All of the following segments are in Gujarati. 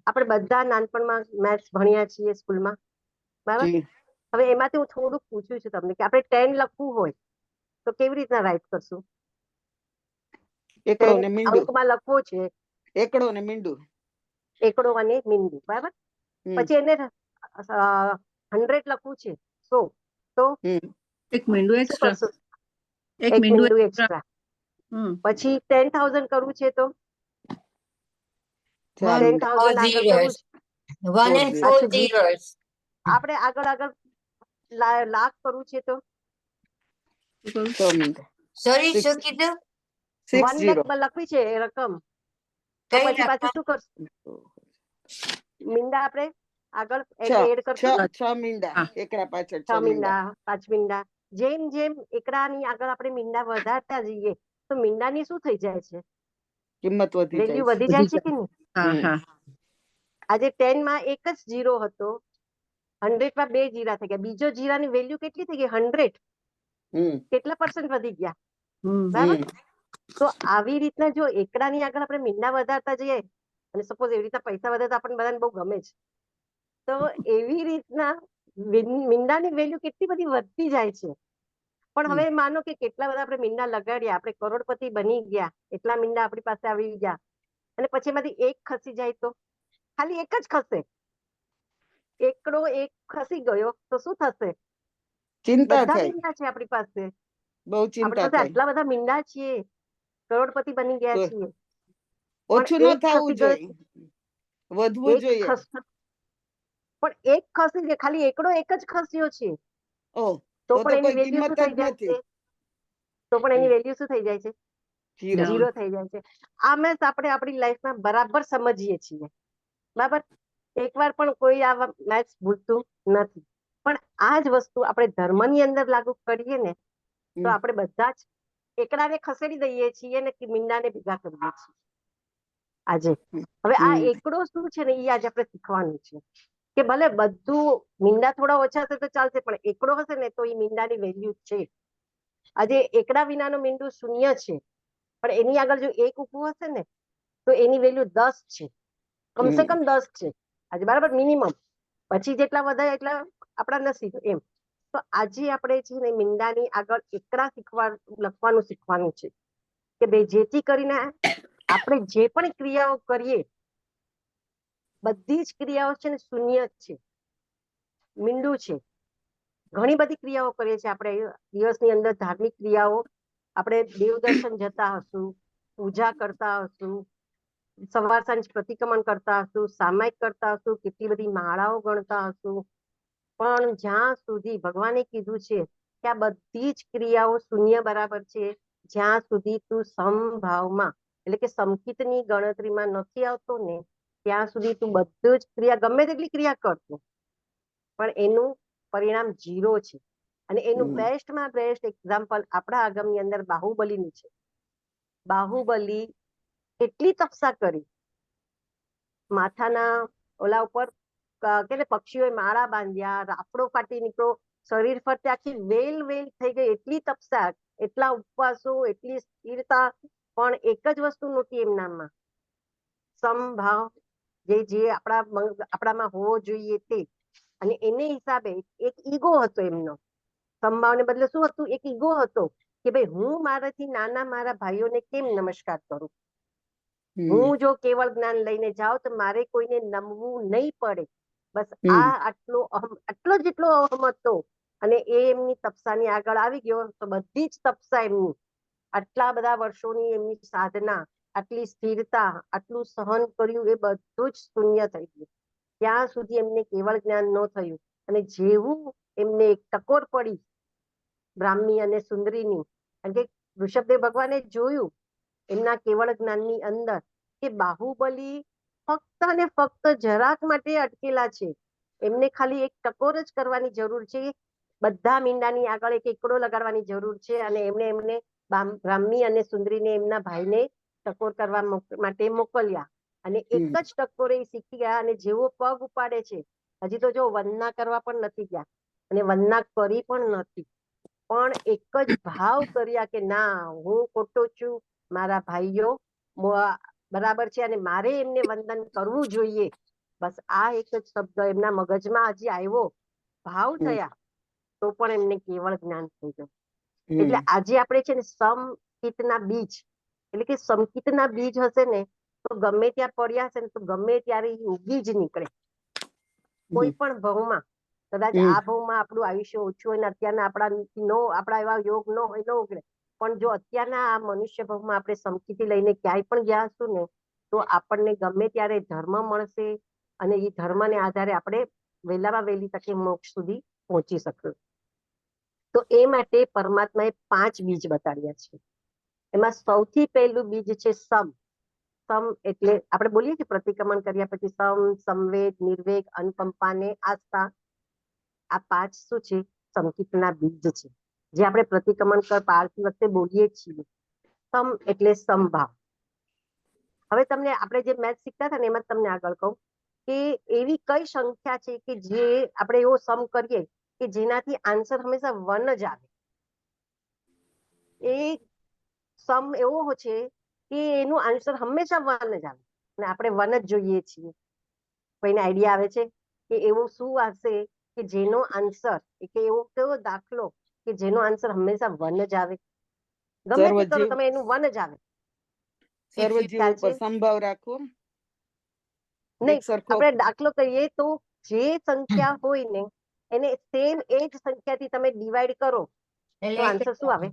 આપણે બધા નાનપણમાં મેથ્સ ભણ્યા છીએ સ્કૂલમાં, બરાબર. હવે એમાંથી હું થોડુંક પૂછું છું તમને કે આપણે 10 લખવું હોય તો કેવી રીતના રાઈટ કરશું? એકડો ને મીંડું. અંકમાં લખવો છે એકડો ને મીંડું. એકડો અને મીંડું, બરાબર. પછી એને 100 લખવું છે 100, તો એક મીંડું એક્સ્ટ્રા. એક મીંડું એક્સ્ટ્રા. પછી 10,000 કરવું છે તો 10,000 આગળ કરવું છે. આપણે આગળ લાખ કરવું છે તો 1 લાખ લખવી છે એ રકમ, તો પછી પાછું શું કરશું? મીંડા આપણે આગળ એડ કરશું. 6 મીંડા એકડા પાછળ 6 મીંડા 5 મીંડા. જેમ જેમ એકડાની આગળ આપણે મીંડા વધારતા જઈએ તો મીંડાની શું થઈ જાય છે? કિંમત વેલ્યુ વધી જાય છે કે નહીં? આજે 10 માં એક જ જીરો હતો, 100 માં 2 જીરા થઈ ગયા. બીજો જીરાની વેલ્યુ કેટલી થઈ ગઈ? 100. કેટલા % વધી ગયા? બરાબર. તો આવી રીતના જો એકડાની આગળ આપણે મીંડા વધારતા જઈએ, અને સપોઝ એવી રીતના પૈસા વધારતા આપણને બધાને બહુ ગમે છે, તો એવી રીતના મીંડાની વેલ્યુ કેટલી બધી વધતી જાય છે. પણ હવે માનો કે કેટલા બધા આપણે મીંડા લગાડ્યા, આપણે કરોડપતિ બની ગયા, એટલા મીંડા આપણી પાસે આવી ગયા, અને પછી એમાંથી એક ખસી જાય તો ખાલી એક જ ખસે, એકડો એક ખસી ગયો તો શું થશે? ચિંતા બધા થાય. મીંડા છે આપણી પાસે, બહુ ચિંતા આપણી પાસે આટલા બધા મીંડા છીએ, કરોડપતિ બની ગયા છીએ, ઓછું ન થવું જોઈએ, વધવું જોઈએ. પણ એક ખસી જાય, ખાલી એકડો એક જ ખસ્યો છે, તો પણ એની વેલ્યુ શું થઈ જાય છે? તો પણ એની વેલ્યુ શું થઈ જાય છે? ઝીરો થઈ જાય છે. આ મેથ્સ આપણે આપણી લાઈફમાં બરાબર સમજીએ છીએ, બરાબર. એકવાર પણ કોઈ આ મેથ્સ ભૂલતું નથી. પણ આ જ વસ્તુ આપણે ધર્મની અંદર લાગુ કરીએ ને તો આપણે બધા જ એકડાને ખસેડી દઈએ છીએ ને મીંડાને ભેગા કરીએ છીએ આજે. હવે આ એકડો શું છે ને એ આજે આપણે શીખવાનું છે કે ભલે બધું મીંડા થોડા ઓછા હશે તો ચાલશે, પણ એકડો હશે ને તો એ મીંડાની વેલ્યુ છે. આજે એકડા વિનાનું મીંડું શૂન્ય છે, પણ એની આગળ જો એક ઊભું હશે ને તો એની વેલ્યુ 10 છે, કમસે કમ 10 છે આજે, બરાબર. મિનિમમ પછી જેટલા વધારે એટલા આપણા નસીબ એમ. તો આજે આપણે છે ને મીંડાની આગળ એકડા લખવાનું શીખવાનું છે કે ભાઈ જેથી કરીને આપણે જે પણ ક્રિયાઓ કરીએ બધી જ ક્રિયાઓ છે ને શૂન્ય જ છે, મીંડું છે. ઘણી બધી ક્રિયાઓ કરીએ છીએ આપણે દિવસની અંદર, ધાર્મિક ક્રિયાઓ, આપણે દેવદર્શન જતા હશું, પૂજા કરતા હશું, સવાર સાંજ પ્રતિક્રમણ કરતા હશું, સામાયિક કરતા હશું, કેટલી બધી માળાઓ ગણતા હશું, પણ જ્યાં સુધી ભગવાને કીધું છે કે આ બધી જ ક્રિયાઓ શૂન્ય બરાબર છે, જ્યાં સુધી તું સમભાવમાં એટલે કે સમકિતની ગણતરીમાં નથી આવતો ને ત્યાં સુધી તું બધું જ ક્રિયા ગમે તેટલી ક્રિયા કરતો પણ એનું પરિણામ 0 છે. અને એનું બેસ્ટમાં બેસ્ટ એક્ઝામ્પલ આપણા આગમની અંદર બાહુબલીનું છે. બાહુબલી કેટલી તપસ્યા કરી, માથાના ઓલા ઉપર કે પક્ષીઓએ માળા બાંધ્યા, રાફડો ફાટી નીકળો, શરીર ફરતે આખી વેલ થઈ ગઈ, એટલી તપસ્યા, એટલા ઉપવાસો, એટલી સ્થિરતા, પણ એક જ વસ્તુ નહોતી એમનામાં, સમભાવ, જે આપણામાં હોવો જોઈએ તે. અને એને હિસાબે એક ઈગો હતો એમનો. સમભાવને બદલે શું હતું? એક ઈગો હતો કે ભાઈ હું મારાથી નાના મારા ભાઈઓને કેમ નમસ્કાર કરું, હું જો કેવળ જ્ઞાન લઈને જાઉં તો મારે કોઈને નમવું નહીં પડે. બસ આટલો જેટલો અહમ હતો, અને એ એમની તપસ્યાની આગળ આવી ગયો તો બધી જ તપસ્યા એમની, આટલા બધા વર્ષોની એમની સાધના, આટલી સ્થિરતા, આટલું સહન કર્યું, એ બધું જ શૂન્ય થઈ ગયું. ત્યાં સુધી એમને કેવળ જ્ઞાન ન થયું. અને જેવું એમને એક ટકોર પડી બ્રાહ્મી અને સુંદરીની, કારણ કે ઋષભદેવ ભગવાને જોયું એમના કેવળ જ્ઞાનની અંદર કે બાહુબલી ફક્ત અને ફક્ત જરાક માટે અટકેલા છે, એમને ખાલી એક ટકોર જ કરવાની જરૂર છે, બધા મીંડાની આગળ એક એકડો લગાડવાની જરૂર છે, અને એમને બ્રાહ્મી અને સુંદરીને એમના ભાઈને ટકોર કરવા માટે મોકલ્યા, અને એક જ ટકોરે શીખી ગયા. અને જેવો પગ ઉપાડે છે, હજી તો જો વંદના કરવા પણ નથી ગયા, અને વંદના કરી પણ નથી, પણ એક જ ભાવ કર્યા કે ના, હું ખોટો છું, મારા ભાઈઓ બરાબર છે અને મારે એમને વંદન કરવું જોઈએ, બસ આ એક જ શબ્દ એમના મગજમાં હજી આવ્યો, ભાવ થયા, તો પણ એમને કેવળ જ્ઞાન થઈ ગયું. એટલે આજે આપણે છે ને સમકિતના બીજ, એટલે કે સમકિતના બીજ હશે ને તો ગમે ત્યાં પડ્યા હશે ને તો ગમે ત્યારે એ ઉગી જ નીકળે. કોઈ પણ ભાવમાં, કદાચ આ ભાવમાં આપણું આયુષ્ય ઓછું હોય ને અત્યારના આપણા એવા યોગ ન હોય, ન ઉગડે, પણ જો અત્યારના આ મનુષ્ય ભાવમાં આપણે સમકિતી લઈને ક્યાંય પણ ગયા હશું ને તો આપણને ગમે ત્યારે ધર્મ મળશે અને એ ધર્મને આધારે આપણે વહેલામાં વહેલી તકે મોક્ષ સુધી પહોંચી શકશું. તો એ માટે પરમાત્માએ 5 બીજ બતાડ્યા છે. એમાં સૌથી પહેલું બીજ છે સમ. સમ એટલે આપણે બોલીએ કે પ્રતિક્રમણ કર્યા પછી સમ, સંવેદ, નિર્વેગ, અનુકંપા ને આસ્થા, આ 5 શું છે? સમકિતના બીજ છે, જે આપણે પ્રતિક્રમણ પાડતી વખતે બોલીએ છીએ. સમ એટલે સમભાવ. હવે તમને આપણે જે મેથ શીખતા હતા ને એમાં તમને આગળ કહું કે એવી કઈ સંખ્યા છે કે જે આપણે એવો સમ કરીએ કે જેનાથી આન્સર હંમેશા 1 જ આવે. એ સમ એવો છે કે એનું આન્સર હંમેશા 1 જ આવે અને આપણે 1 જ જોઈએ છીએ. કોઈને આઈડિયા આવે છે કે એવું શું હશે કે જેનો આન્સર, કે એવો કેવો દાખલો કે જેનો આન્સર હંમેશા 1 જ આવે? ગમે તે કરો તમે એનું 1 જ આવે. સર્વજીવ ઉપર સંભાવ રાખવો નહીં, આપણે દાખલો કરીએ તો જે સંખ્યા હોય ને એને સેમ એ જ સંખ્યાથી તમે ડિવાઈડ કરો તો આન્સર શું આવે?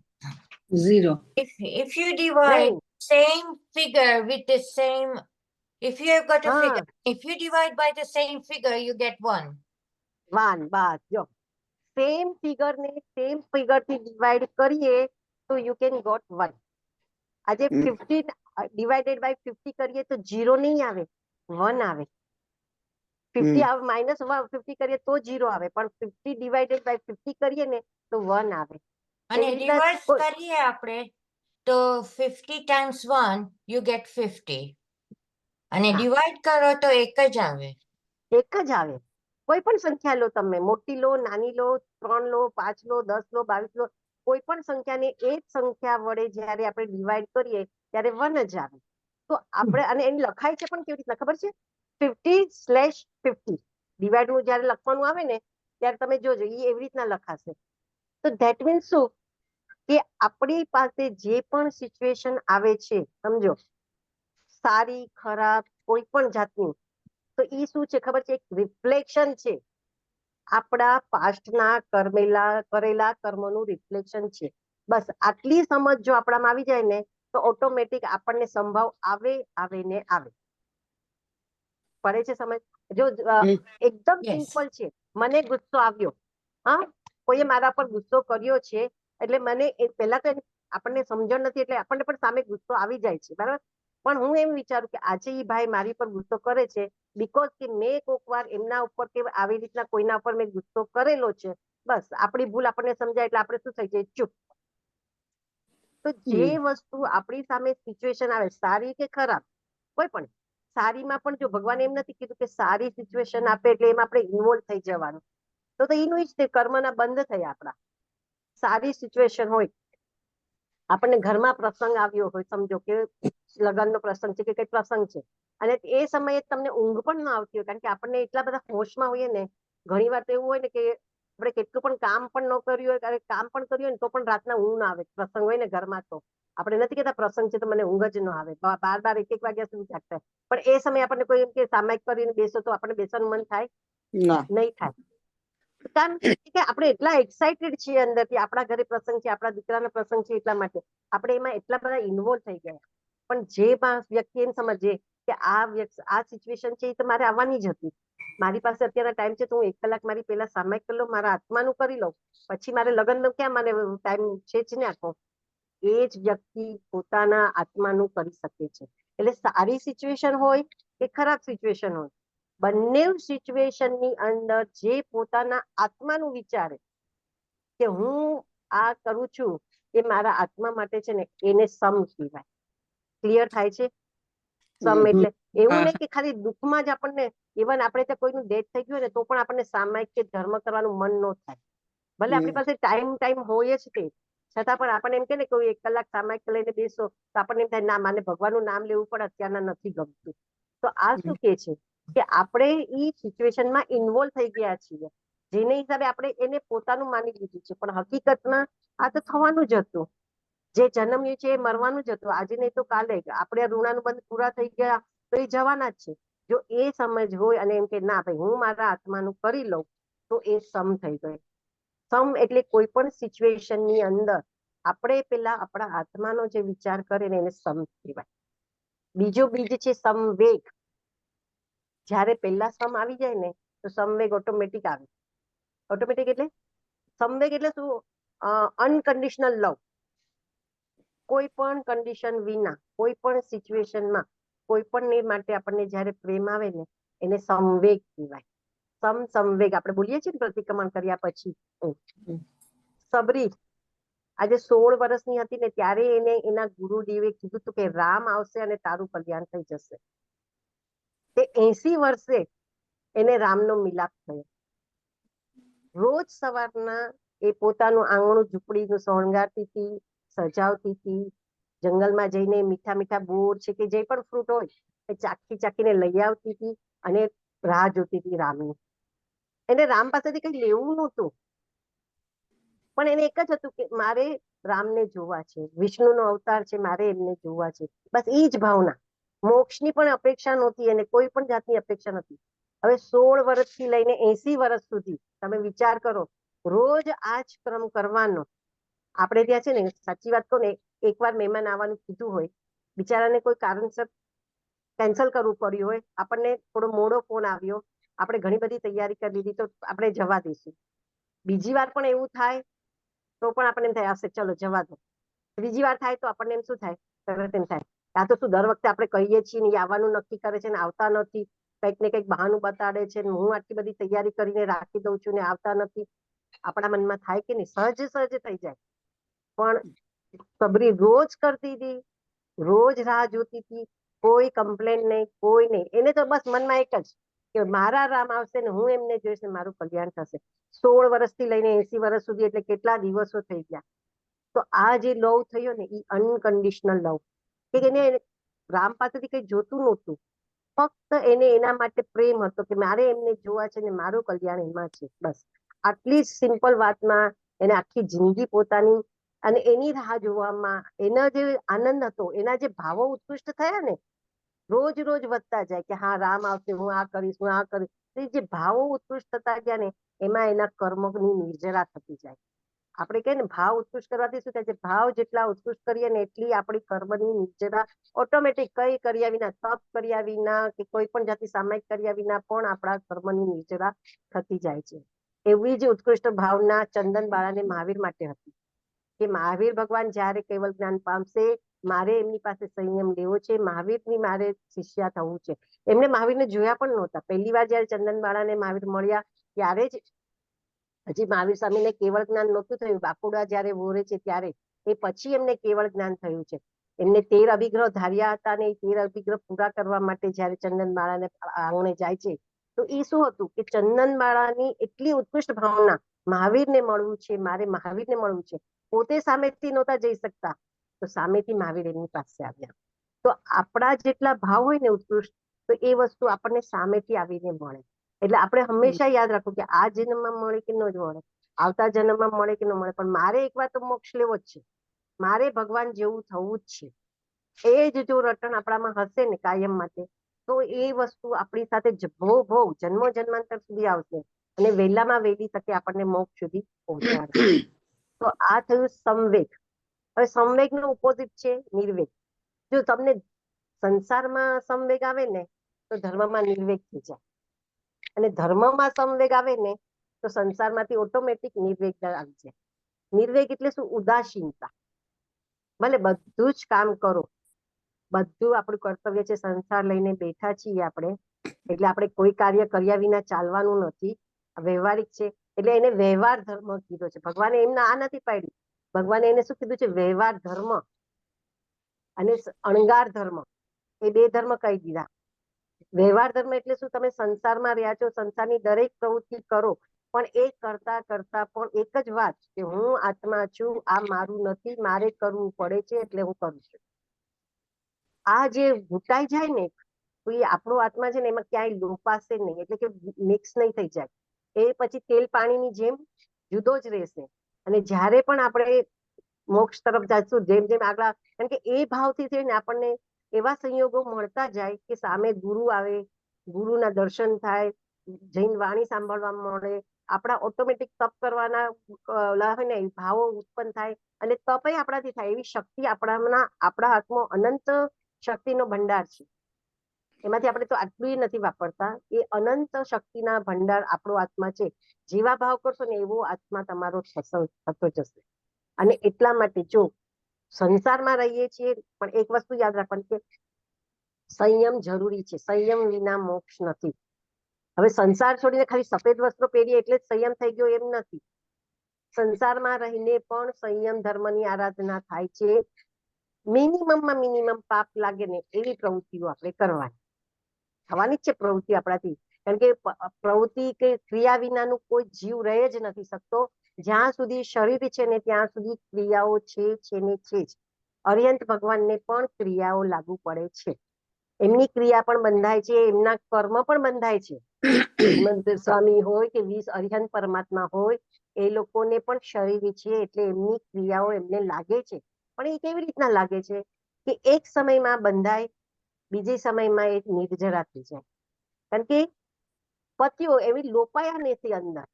0. If you divide same figure with the same, if you have got a figure, if you divide by the same figure, you get 1. 1, બસ જો સેમ ફિગર ને સેમ ફિગર થી ડિવાઈડ કરીએ તો યુ કેન ગોટ 1. આજે 15 ડિવાઇડેડ બાય 50 કરીએ તો 0 નહીં આવે, 1 આવે. 50 માઇનસ 50 કરીએ તો 0 આવે, પણ 50 ડિવાઇડેડ બાય 50 કરીએ ને તો 1 આવે. અને રિવર્સ કરીએ આપણે તો 50 times 1 you get 50 અને ડિવાઈડ કરો તો એક જ આવે. એક જ આવે. કોઈ પણ સંખ્યા લો, તમે મોટી લો, નાની લો, 3 લો, 5 લો, 10 લો, 22 લો, કોઈ પણ સંખ્યાને એ જ સંખ્યા વડે જ્યારે આપણે ડિવાઈડ કરીએ ત્યારે 1 જ આવે. તો આપણે અને એને લખાય છે પણ કેવી રીતના ખબર છે? 50/50. ડિવાઈડનું જ્યારે લખવાનું આવે ને ત્યારે તમે જોજો એ એવી રીતના લખાશે. તો ધેટ મીન્સ શું કે આપણી પાસે જે પણ સિચ્યુએશન આવે છે, સમજો સારી ખરાબ કોઈ પણ જાતની, તો એ શું છે ખબર છે? એક રિફ્લેક્શન છે, આપણા પાસ્ટના કરેલા કર્મનું રિફ્લેક્શન છે. બસ આટલી સમજ જો આપણામાં આવી જાય ને તો ઓટોમેટિક આપણને સંભાવ આવે ને આવે. પડે છે સમજ? જો એકદમ સિમ્પલ છે. મને ગુસ્સો આવ્યો, હા, કોઈએ મારા પર ગુસ્સો કર્યો છે એટલે મને પહેલા તો આપણને સમજણ નથી એટલે આપણને પણ સામે ગુસ્સો આવી જાય છે, બરાબર? પણ હું એમ વિચારું કે આજે એ ભાઈ મારી પર ગુસ્સો કરે છે બીકોઝ કે મેં કોઈક વાર એમના ઉપર કે આવી રીતના કોઈના ઉપર મેં ગુસ્સો કરેલો છે. બસ આપણી ભૂલ આપણને સમજાય એટલે આપણે શું થઈ જાય? ચૂપ. તો જે વસ્તુ આપણી સામે સિચ્યુએશન આવે, સારી કે ખરાબ, કોઈ પણ, સારીમાં પણ જો ભગવાને એમ નથી કીધું કે સારી સિચ્યુએશન આપે એટલે એમાં આપણે ઇન્વોલ્વ થઈ જવાનું, તો એનું જ તે કર્મના બંધ થયા આપણા. સારી સિચ્યુએશન હોય, આપણને ઘરમાં પ્રસંગ આવ્યો હોય, સમજો કે લગ્નનો પ્રસંગ છે કે કઈ પ્રસંગ છે અને એ સમયે તમને ઊંઘ પણ ન આવતી હોય કારણ કે આપણને એટલા બધા હોશમાં હોઈએ ને. ઘણી વાર તો એવું હોય ને કે આપણે કેટલું પણ કામ પણ ન કર્યું હોય, ક્યારેક કામ પણ કર્યું હોય ને તો પણ રાતના ઊંઘ ના આવે. પ્રસંગ હોય ને ઘરમાં તો આપણે નથી કહેતા પ્રસંગ છે તો મને ઊંઘ જ ન આવે, 12 1 વાગ્યા સુધી જાગતા, પણ એ સમયે આપણને કોઈ એમ કે સામાયિક કરીને બેસો તો આપણને બેસવાનું મન થાય? નહીં થાય. કારણ કે આપણે એટલા એક્સાઇટેડ છીએ અંદરથી, આપણા ઘરે પ્રસંગ છે, આપણા દીકરાનો પ્રસંગ છે, એટલા માટે આપણે એમાં એટલા બધા ઇન્વોલ્વ થઈ ગયા. પણ જે વ્યક્તિ એમ સમજે કે આ સિચ્યુએશન છે એ તો મારે આવવાની જ હતી, મારી પાસે અત્યારે ટાઈમ છે તો હું 1 કલાક મારી પહેલા સામાયિક કરી લઉં, મારા આત્માનું કરી લઉં, પછી મારે લગ્નનો ક્યાં મને ટાઈમ છે જ ને આખો. એ જ વ્યક્તિ પોતાના આત્માનું કરી શકે છે. એટલે સારી સિચ્યુએશન હોય કે ખરાબ સિચ્યુએશન હોય, બંને સિચ્યુએશનની અંદર જે પોતાના આત્માનું વિચારે કે હું આ કરું છું એ મારા આત્મા માટે છે ને, એને સમ કહેવાય. ક્લિયર થાય છે? સમ એટલે એવું નહીં કે ખાલી દુઃખમાં જ આપણને, ઇવન આપણે ત્યાં કોઈનું ડેથ થઈ ગયું ને તો પણ આપણને સામાયિક કે ધર્મ કરવાનું મન ન થાય, ભલે આપણી પાસે ટાઈમ હોય જ તે, છતાં પણ આપણને એમ કે ને કોઈ 1 કલાક સામાયિક લઈને બેસો તો આપણને એમ થાય ના માને ભગવાનનું નામ લેવું પણ અત્યારના નથી ગમતું. તો આ શું કે છે કે આપણે ઈ સિચ્યુએશનમાં ઇન્વોલ્વ થઈ ગયા છીએ, જેને હિસાબે આપણે એને પોતાનું માની લીધું છે, પણ હકીકતમાં આ તો થવાનું જ હતું. જે જન્મ્યું છે એ મરવાનું જ હતું, આજે નહીં તો કાલે. આપણે ઋણાનુબંધ પૂરા થઈ ગયા તો એ જવાના જ છે. જો એ સમજ હોય અને એમ કે ના ભાઈ હું મારા આત્માનું કરી લઉં, તો એ સમ થઈ ગયો. સમ એટલે કોઈ પણ સિચ્યુએશનની અંદર આપણે પેલા આપણા આત્માનો જે વિચાર કરે ને એને સમ કહેવાય. બીજો બીજ છે સંવેગ. જ્યારે પહેલા સમ આવી જાય ને તો સંવેગ ઓટોમેટિક આવે. ઓટોમેટિક એટલે સંવેગ એટલે શું? Unconditional love. કોઈ પણ કન્ડિશન વિના કોઈ પણ સિચ્યુએશનમાં કોઈ પણ માટે આપણને જ્યારે પ્રેમ આવે ને એને સંવેગ કહેવાય. સંવેગ આપણે બોલીએ છીએ ને પ્રતિક્રમણ કર્યા પછી. સબરી આજે 16 વર્ષની હતી ને ત્યારે એને એના ગુરુદેવે કીધું હતું કે રામ આવશે અને તારું કલ્યાણ થઈ જશે. તે 80 વર્ષે એને રામનો મિલાપ થયો. રોજ સવારના એ પોતાનું આંગણું ઝૂંપડીનું શણગારતી હતી, સજાવતી હતી. જંગલમાં જઈને મીઠા મીઠા બોર છે કે જે પણ ફ્રૂટ હોય એ ચાખી ચાખીને લઈ આવતી હતી અને રાહ જોતી હતી રામની. એને રામ પાસેથી કઈ લેવું નહોતું, પણ એને એક જ હતું કે મારે રામને જોવા છે, વિષ્ણુનો અવતાર છે, મારે એમને જોવા છે. બસ એ જ ભાવના. મોક્ષની પણ અપેક્ષા નહોતી એને, કોઈ પણ જાતની અપેક્ષા નથી. હવે 16 વર્ષથી લઈને 80 વર્ષ સુધી તમે વિચાર કરો, રોજ આ જ ક્રમ કરવાનો. આપણે ત્યાં છે ને સાચી વાત કહું ને, એકવાર મહેમાન આવવાનું કીધું હોય, બિચારાને કોઈ કારણસર કેન્સલ કરવું પડ્યું હોય, આપણને થોડો મોડો ફોન આવ્યો, આપણે ઘણી બધી તૈયારી કરી લીધી તો આપણે જવા દઈશું. બીજી વાર પણ એવું થાય તો પણ આપણને એમ થાય હશે ચલો જવા દો. ત્રીજી વાર થાય તો આપણને એમ શું થાય? તરત એમ થાય આ તો શું દર વખતે આપણે કહીએ છીએ ને આવવાનું નક્કી કરે છે ને આવતા નથી, કંઈક ને કંઈક બહાનું બતાડે છે ને હું આટલી બધી તૈયારી કરીને રાખી દઉં છું ને આવતા નથી. આપણા મનમાં થાય કે નહીં? સહજ સહજ થઈ જાય. પણ સબરી રોજ કરતી હતી, રોજ રાહ જોતી હતી, કોઈ કમ્પ્લેન નહીં, કોઈ નહીં. એને તો બસ મનમાં એક જ કે મારા રામ આવશે ને હું એમને જોઈશ ને મારું કલ્યાણ થશે. 16 વર્ષથી લઈને 80 વર્ષ સુધી એટલે કેટલા દિવસો થઈ ગયા. તો આ જે લવ થયો ને એ અનકન્ડિશનલ લવ, કે એને રામ પાસેથી કઈ જોતું નહોતું, ફક્ત એને એના માટે પ્રેમ હતો કે મારે એમને જોવા છે ને મારું કલ્યાણ એમાં છે. બસ આટલી જ સિમ્પલ વાતમાં એને આખી જિંદગી પોતાની અને એની રાહ જોવામાં એનો જે આનંદ હતો, એના જે ભાવો ઉત્કૃષ્ટ થયા ને રોજ રોજ વધતા જાય કે હા રામ આવશે, હું આ કરીશ, હું આ કરીશ. જે ભાવો ઉત્કૃષ્ટ થતા ગયા ને એમાં એના કર્મની નિર્જરા થતી જાય. આપણે કહીએ ને ભાવ ઉત્કૃષ્ટ કરવાથી શું થાય છે? ભાવ જેટલા ઉત્કૃષ્ટ કરીએ ને એટલી આપણી કર્મની નિર્જરા ઓટોમેટિક કઈ કર્યા વિના, તપ કર્યા વિના કે કોઈ પણ જાતિ સામાયિક કર્યા વિના પણ આપણા કર્મની નિર્જરા થતી જાય છે. એવી જ ઉત્કૃષ્ટ ભાવના ચંદન બાળાને મહાવીર માટે હતી કે મહાવીર ભગવાન જ્યારે કેવલ જ્ઞાન પામશે, મારે એમની પાસે સંયમ લેવો છે, મહાવીરની મારે શિષ્યા થવું છે. એમને મહાવીરને જોયા પણ નહોતા. પહેલી વાર જયારે ચંદન બાળાને મહાવીર મળ્યા ત્યારે જ, હજી મહાવીર સ્વામીને કેવળ જ્ઞાન નહોતું થયું, બાકુડા જયારે વોરે છે ત્યારે, એ પછી એમને કેવળ જ્ઞાન થયું છે. એમને 13 અભિગ્રહ ધાર્યા હતા અને 13 અભિગ્રહ પૂરા કરવા માટે જયારે ચંદન બાળાને આંગણે જાય છે તો એ શું હતું કે ચંદન બાળાની એટલી ઉત્કૃષ્ટ ભાવના, મહાવીરને મળવું છે, મારે મહાવીરને મળવું છે. પોતે સામેથી નહોતા જઈ શકતા તો સામેથી મહાવીર એમની પાસે આવ્યા. તો આપણા જેટલા ભાવ હોય ને ઉત્કૃષ્ટ, તો એ વસ્તુ આપણને સામેથી આવીને મળે. એટલે આપણે હંમેશા યાદ રાખવું કે આ જન્મમાં મળે કે ન જ મળે, આવતા જન્મમાં મળે કે ન મળે, પણ મારે એકવાર તો મોક્ષ લેવો જ છે. મારે ભગવાન જેવું થવું જ છે. એ જ જો રટણ આપણામાં હશે ને કાયમ માટે, તો એ વસ્તુ આપણી સાથે ભોગ જન્મો જન્માંતર સુધી આવશે અને વહેલામાં વહેલી તકે આપણને મોક્ષ સુધી પહોંચાડશે. તો આ થયું સંવેગ. હવે સંવેગ નો ઓપોઝિટ છે નિર્વેગ. જો તમને સંસારમાં સંવેગ આવે ને તો ધર્મમાં નિર્વેગ થઈ જાય, અને ધર્મમાં સંવેગ આવે ને તો સંસારમાંથી ઓટોમેટિક નિર્વેગ આવી જાય. નિર્વેગ એટલે શું? ઉદાસીનતા. ભલે બધું જ કામ કરો, બધું આપણું કર્તવ્ય છે, સંસાર લઈને બેઠા છીએ આપણે, એટલે આપણે કોઈ કાર્ય કર્યા વિના ચાલવાનું નથી, વ્યવહારિક છે. એટલે એને વ્યવહાર ધર્મ કીધો છે. ભગવાને એમને આ નથી પાડ્યું, ભગવાને એને શું કીધું છે? વ્યવહાર ધર્મ અને અણગાર ધર્મ, એ 2 ધર્મ કહી દીધા. વ્યવહાર ધર્મ એટલે શું? તમે સંસારમાં રહ્યા છો, સંસારની દરેક પ્રવૃત્તિ કરો, પણ એ કરતા કરતા પણ એક જ વાત કે હું આત્મા છું, આ મારું નથી, મારે કરવું પડે છે એટલે હું કરું છું. આ જે ઘૂંટાઈ જાય ને તો એ આપણો આત્મા છે ને એમાં ક્યાંય લોપાશે નહીં, એટલે કે મિક્સ નહીં થઈ જાય. એ પછી તેલ પાણીની જેમ જુદો જ રહેશે. અને જ્યારે પણ આપણે મોક્ષ તરફ જઈશું, જેમ જેમ આગળ, કારણ કે એ ભાવથી થઈને આપણને એવા સંયોગો મળતા જાય કે સામે ગુરુ આવે, ગુરુના દર્શન થાય, જૈન વાણી સાંભળવા મળે, આપણા ઓટોમેટિક તપ કરવાના હોય ને ભાવો ઉત્પન્ન થાય, અને તપય આપણાથી થાય એવી શક્તિ આપણા હાથમાં અનંત શક્તિનો ભંડાર છે. એમાંથી આપણે તો આટલું નથી વાપરતા, એ અનંત શક્તિના ભંડાર આપણો આત્મા છે. જેવા ભાવ કરશો ને એવો આત્મા તમારો થતો જશે. અને એટલા માટે જો સંસારમાં રહીએ છીએ પણ એક વસ્તુ યાદ રાખવાની કે સંયમ જરૂરી છે. સંયમ વિના મોક્ષ નથી. હવે સંસાર છોડીને ખાલી સફેદ વસ્ત્રો પહેરીએ એટલે જ સંયમ થઈ ગયો એમ નથી. સંસારમાં રહીને પણ સંયમ ધર્મની આરાધના થાય છે. મિનિમમમાં મિનિમમ પાપ લાગે ને એવી પ્રવૃત્તિઓ આપણે કરવાની. થવાની જ છે પ્રવૃત્તિ આપણાથી, કારણ કે પ્રવૃત્તિ કે ક્રિયા વિનાનું કોઈ જીવ રહી જ નથી શકતો. જ્યાં સુધી શરીર છે ને ત્યાં સુધી ક્રિયાઓ છે ને છે જ. અરિહંત ભગવાનને પણ ક્રિયાઓ લાગુ પડે છે. એમની ક્રિયા પણ બંધાય છે, એમના કર્મ પણ બંધાય છે. મંદિર સ્વામી હોય કે 20 અરિહંત પરમાત્મા હોય, એ લોકોને પણ શરીર છે એટલે એમની ક્રિયાઓ એમને લાગે છે. પણ એ કેવી રીતના લાગે છે કે એક સમયમાં બંધાય, બીજે સમયમાં એ નિર્જરા થઈ જાય. કારણ કે પતિઓ એવી લોપાયા નથી અંદર.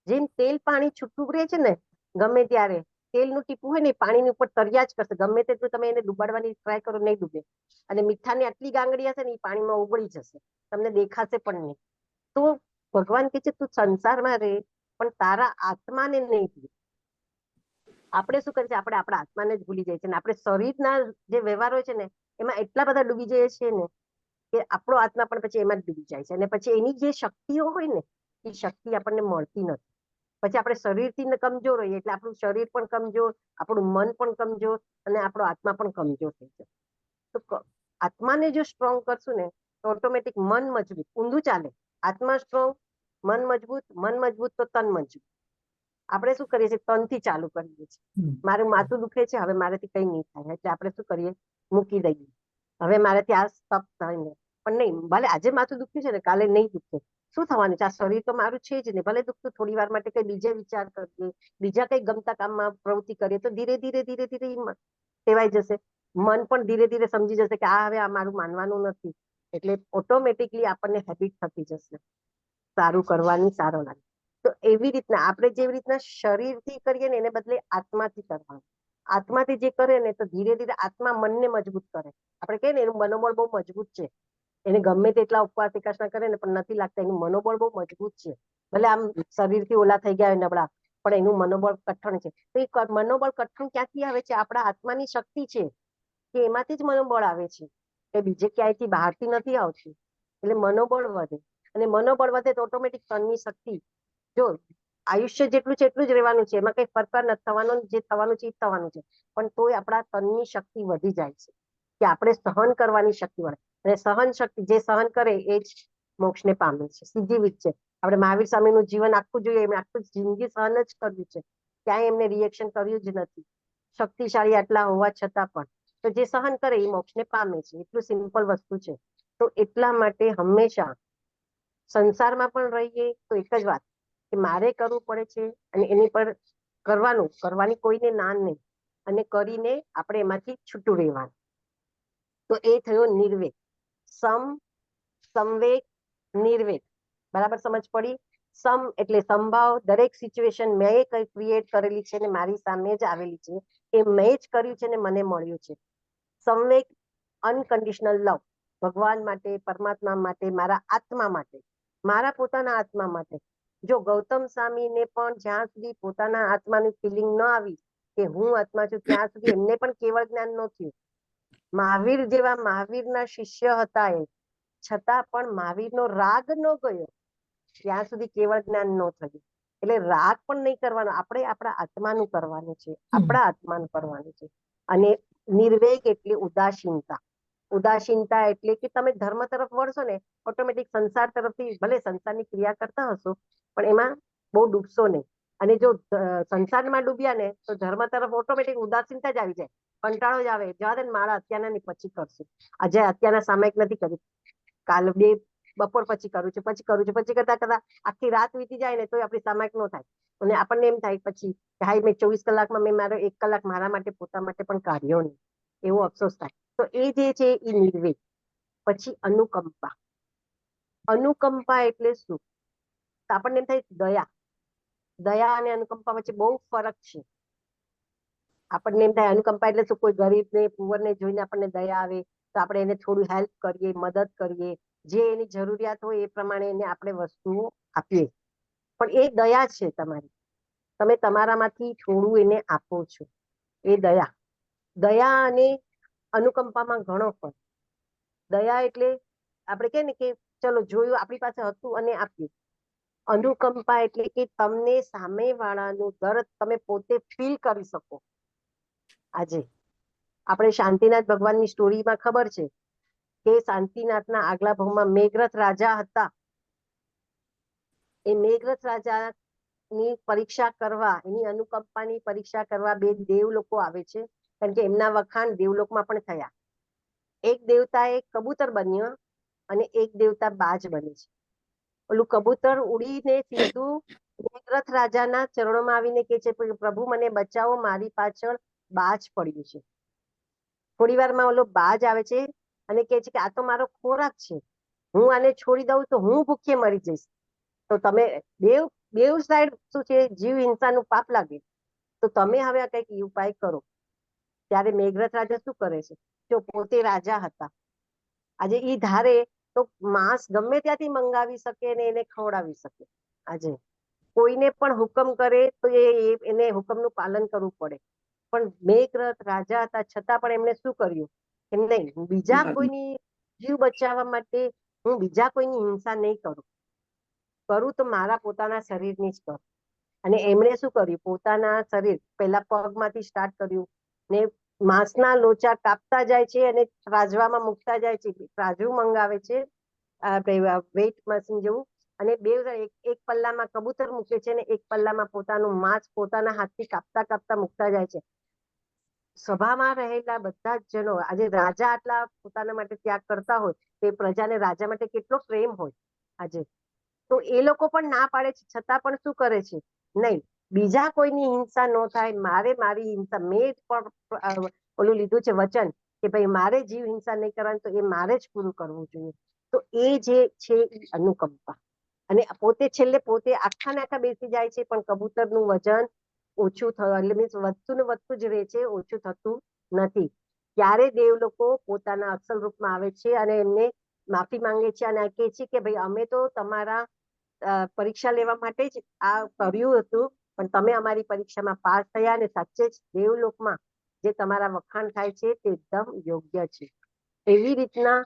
જેમ તેલ પાણી છૂટું રહે છે ને, ગમે ત્યારે તેલનું ટીપું હોય ને પાણીની ઉપર તર્યા જ કરશે. ગમે તેટલું તમે એને ડૂબાડવાની ટ્રાય કરો, નહીં ડૂબે. અને મીઠાની આટલી ગાંગડી હશે ને એ પાણીમાં ઓગળી જશે, તમને દેખાશે પણ નહીં. તો ભગવાન કહે છે તું સંસારમાં રહે પણ તારા આત્માને નહીં ભૂલ. આપણે શું કરીએ છીએ, આપણે આપણા આત્માને જ ભૂલી જાય છે. આપણે શરીરના જે વ્યવહારો છે ને એમાં એટલા બધા ડૂબી જઈએ છીએ ને કે આપણો આત્મા પણ પછી એમાં જ ડૂબી જાય છે. અને પછી એની જે શક્તિઓ હોય ને એ શક્તિ આપણને મળતી નથી. પછી આપણે શરીરથી કમજોર હોઈએ એટલે આપણું શરીર પણ કમજોર, આપણું મન પણ કમજોર, અને આપણો આત્મા પણ કમજોર થઈ જાય. તો આત્માને જો સ્ટ્રોંગ કરશું ને તો ઓટોમેટિક મન મજબૂત, ઊંધું ચાલે. આત્મા સ્ટ્રોંગ, મન મજબૂત, મન મજબૂત તો તન મજબૂત. આપણે શું કરીએ છીએ, તનથી ચાલુ કરીએ છીએ. મારું માથું દુખે છે, હવે મારાથી કઈ નહીં થાય એટલે આપણે શું કરીએ, મૂકી દઈએ. હવે મારાથી આ તપ થાય ને, પણ નહીં, ભલે આજે માથું દુખ્યું છે ને કાલે નહીં દુખે. શું થવાનું છે, આ શરીર તો મારું છે જ ને, ભલે દુખતું થોડી વાર માટે કઈ બીજે વિચાર કરીએ, બીજા કઈ ગમતા કામમાં પ્રવૃત્તિ કરીએ તો ધીરે ધીરે ધીરે ધીરે ટેવાઈ જશે. મન પણ ધીરે ધીરે સમજી જશે કે આ હવે આ મારું માનવાનું નથી. એટલે ઓટોમેટિકલી આપણને હેબિટ થતી જશે સારું કરવાની, સારો લાગે. તો એવી રીતના આપણે જેવી રીતના શરીરથી કરીએ ને એને બદલે આત્માથી કરવાનું. આત્માથી જે કરે ને તો ધીરે ધીરે આત્મા મનને મજબૂત કરે. આપણે કહીએ ને એનું મનોબળ બહુ મજબૂત છે. એને ગમે તેટલા ઉપવાસ એકાસના કરે ને પણ નથી લાગતા, એનું મનોબળ બહુ મજબૂત છે. ભલે આમ શરીરથી ઓલા થઈ ગયા હોય નબળા, પણ એનું મનોબળ કઠણ છે. તો એ મનોબળ કઠણ ક્યાંથી આવે છે, આપણા આત્માની શક્તિ છે કે એમાંથી જ મનોબળ આવે છે, કે બીજે ક્યાંયથી બહારથી નથી આવતી. એટલે મનોબળ વધે, અને મનોબળ વધે તો ઓટોમેટિક તનની શક્તિ, જો આયુષ્ય જેટલું છે એટલું જ રહેવાનું છે, એમાં કઈ ફરફાર નથી થવાનો. જે થવાનું છે એ થવાનું છે, પણ તોય આપણા તનની શક્તિ વધી જાય છે કે આપણે સહન કરવાની શક્તિ મળે. અને સહન શક્તિ, જે સહન કરે એ જ મોક્ષને પામે છે. સીધી રીત છે. આપણે મહાવીર સ્વામીનું જીવન આખું જોઈએ, એમને આખું જિંદગી સહન જ કર્યું છે, ક્યાંય એમને રિએક્શન કર્યું જ નથી. શક્તિશાળી આટલા હોવા છતાં પણ તો જે સહન કરે એ મોક્ષને પામે છે. એટલું સિમ્પલ વસ્તુ છે. તો એટલા માટે હંમેશા સંસારમાં પણ રહીએ તો એક જ વાત કે મારે કરવું પડે છે, અને એની પર કરવાની કોઈને ના નહીં, અને કરીને આપણે એમાંથી છૂટું રહેવાનું. તો એ થયો નિર્વેગ. સંવેગ, નિર્વેગ. બરાબર સમજ પડી? સમ એટલે સંભાવ, દરેક સિચ્યુએશન મેં કઈ ક્રિએટ કરેલી છે ને મારી સામે જ આવેલી છે, એ મેં જ કર્યું છે ને મને મળ્યું છે. સંવેગ, અનકન્ડિશનલ લવ, ભગવાન માટે, પરમાત્મા માટે, મારા આત્મા માટે, મારા પોતાના આત્મા માટે. જો ગૌતમ સ્વામીને પણ જ્યાં સુધી પોતાના આત્માની ફિલિંગ ન આવી કે હું આત્મા છું, ત્યાં સુધી એમને પણ કેવળ જ્ઞાન ન થયું. મહાવીર જેવા મહાવીરના શિષ્ય હતા એ, છતાં પણ મહાવીરનો રાગ ન ગયો ત્યાં સુધી કેવળ જ્ઞાન ન થયું. એટલે રાગ પણ નહીં કરવાનો, આપણે આપણા આત્માનું કરવાનું છે, આપણા આત્માનું કરવાનું છે. અને નિર્વેગ એટલે ઉદાસીનતા. ઉદાસીનતા એટલે કે તમે ધર્મ તરફ વળશો ને ઓટોમેટિક સંસાર તરફથી, ભલે સંસારની ક્રિયા કરતા હશો પણ એમાં બહુ ડૂબશો નહીં. અને જો સંસારમાં ડૂબ્યા ને તો ધર્મ તરફ ઓટોમેટિક ઉદાસીનતા જ આવી જાય, કંટાળો જ આવે, જવા દે ને મારા અત્યારના ની પછી કરશું. આજે અત્યારના સામાયિક નથી કર્યું, કાલ બપોર પછી કરું છું, પછી કરતા કરતા આખી રાત વીતી જાય ને તો આપણી સામાયિક નો થાય. અને આપણને એમ થાય પછી કે હાઈ મેં 24 કલાકમાં મેં મારો 1 કલાક મારા માટે પોતા માટે પણ કાઢ્યો નહીં, એવો અફસોસ થાય. તો એ જે છે એ નિર્વેદ. પછી અનુકંપા. અનુકંપા એટલે શું? તો આપણને એમ થાય દયા. દયા અને અનુકંપા વચ્ચે બહુ ફરક છે. આપણને એમ થાય અનુકંપા એટલે શું? કોઈ ગરીબને પુઅરને જોઈને આપણને દયા આવે તો આપણે એને થોડું હેલ્પ કરીએ, મદદ કરીએ, જે એની જરૂરિયાત હોય એ પ્રમાણે એને આપણે વસ્તુઓ આપીએ. પણ એ દયા છે તમારી, તમે તમારામાંથી થોડું એને આપો છો, એ દયા. દયા અને અનુકંપામાં ઘણો ફરક. દયા એટલે આપણે કહે ને કે ચલો જોયું, આપણી પાસે હતું અને આપ્યું. અનુકંપા એટલે કે તમને સામેવાળાનું દર્દ તમે પોતે ફીલ કરી શકો. આજે આપણે શાંતિનાથ ભગવાનની સ્ટોરીમાં ખબર છે કે શાંતિનાથના આગલા ભાવમાં મેઘરથ રાજા હતા. એ મેઘરથ રાજાની પરીક્ષા કરવા, એની અનુકંપાની પરીક્ષા કરવા 2 દેવ લોકો આવે છે, કારણ કે એમના વખાણ દેવલોકમાં પણ થયા. એક દેવતા એ કબૂતર બન્યો અને એક દેવતા બાજ બને છે. ઓલું કબૂતર ઉડીને સીધું મેઘરથ રાજાના ચરણોમાં આવીને કે છે, પ્રભુ મને બચાવો, મારી પાછળ બાજ પડ્યું છે. થોડી વારમાં ઓલો બાજ આવે છે અને કે છે કે આ તો મારો ખોરાક છે, હું આને છોડી દઉં તો હું ભૂખે મરી જઈશ. તો તમે બેવ સાઈડ શું છે, જીવ હિંસાનું પાપ લાગે, તો તમે હવે આ કંઈક ઉપાય કરો. ત્યારે મેઘરથ રાજા શું કરે છે? જો પોતે રાજા હતા, આજે ઈ ધારે તો માંસ ગમે ત્યાંથી મંગાવી શકે ને એને ખવડાવી શકે. આજે કોઈને પણ હુકમ કરે તો એને હુકમનું પાલન કરવું પડે. પણ મેઘરથ રાજા હતા છતાં પણ એમણે શું કર્યું કે નહીં, બીજા કોઈની જીવ બચાવવા માટે હું બીજા કોઈની હિંસા નહીં કરું, કરું તો મારા પોતાના શરીરની જ કરું. અને એમણે શું કર્યું? પોતાના શરીર પહેલા પગમાંથી સ્ટાર્ટ કર્યું ને માંસના લોચા કાપતા જાય છે અને ત્રાજવામાં મૂકતા જાય છે. ત્રાજવું મંગાવે છે, વેઇટ મશીન જેવું, અને એક પલ્લામાં કબૂતર મૂકે છે ને એક પલ્લામાં પોતાનું માંસ પોતાના હાથથી કાપતા કાપતા મૂકતા જાય છે. સભામાં રહેલા બધા જ જનો, આજે રાજા આટલા પોતાના માટે ત્યાગ કરતા હોય તો પ્રજાને રાજા માટે કેટલો પ્રેમ હોય આજે. તો એ લોકો પણ ના પાડે છે છતાં પણ શું કરે છે? નહીં, બીજા કોઈની હિંસા ન થાય, મારે મારી હિંસા, મેં પણ ઓલું લીધું છે વચન કે ભાઈ મારે જીવ હિંસા નહીં કરવાની, તો એ મારે જ પૂરું કરવું જોઈએ. તો એ જે છે એ અનુકંપા. અને પોતે છેલ્લે પોતે આખા ને આખા બેસી જાય છે, પણ કબૂતરનું વજન ઓછું થયું, એટલે મીન્સ વધતું ને વધતું જ રહે છે, ઓછું થતું નથી. ત્યારે દેવ લોકો પોતાના અસલ રૂપમાં આવે છે અને એમને માફી માંગે છે અને કહે છે કે ભાઈ અમે તો તમારા પરીક્ષા લેવા માટે જ આ કર્યું હતું, પણ તમે અમારી પરીક્ષામાં પાસ થયા અને સાચે જ દેવલોકમાં જે તમારા વખાણ થાય છે તે એકદમ યોગ્ય છે. એવી રીતના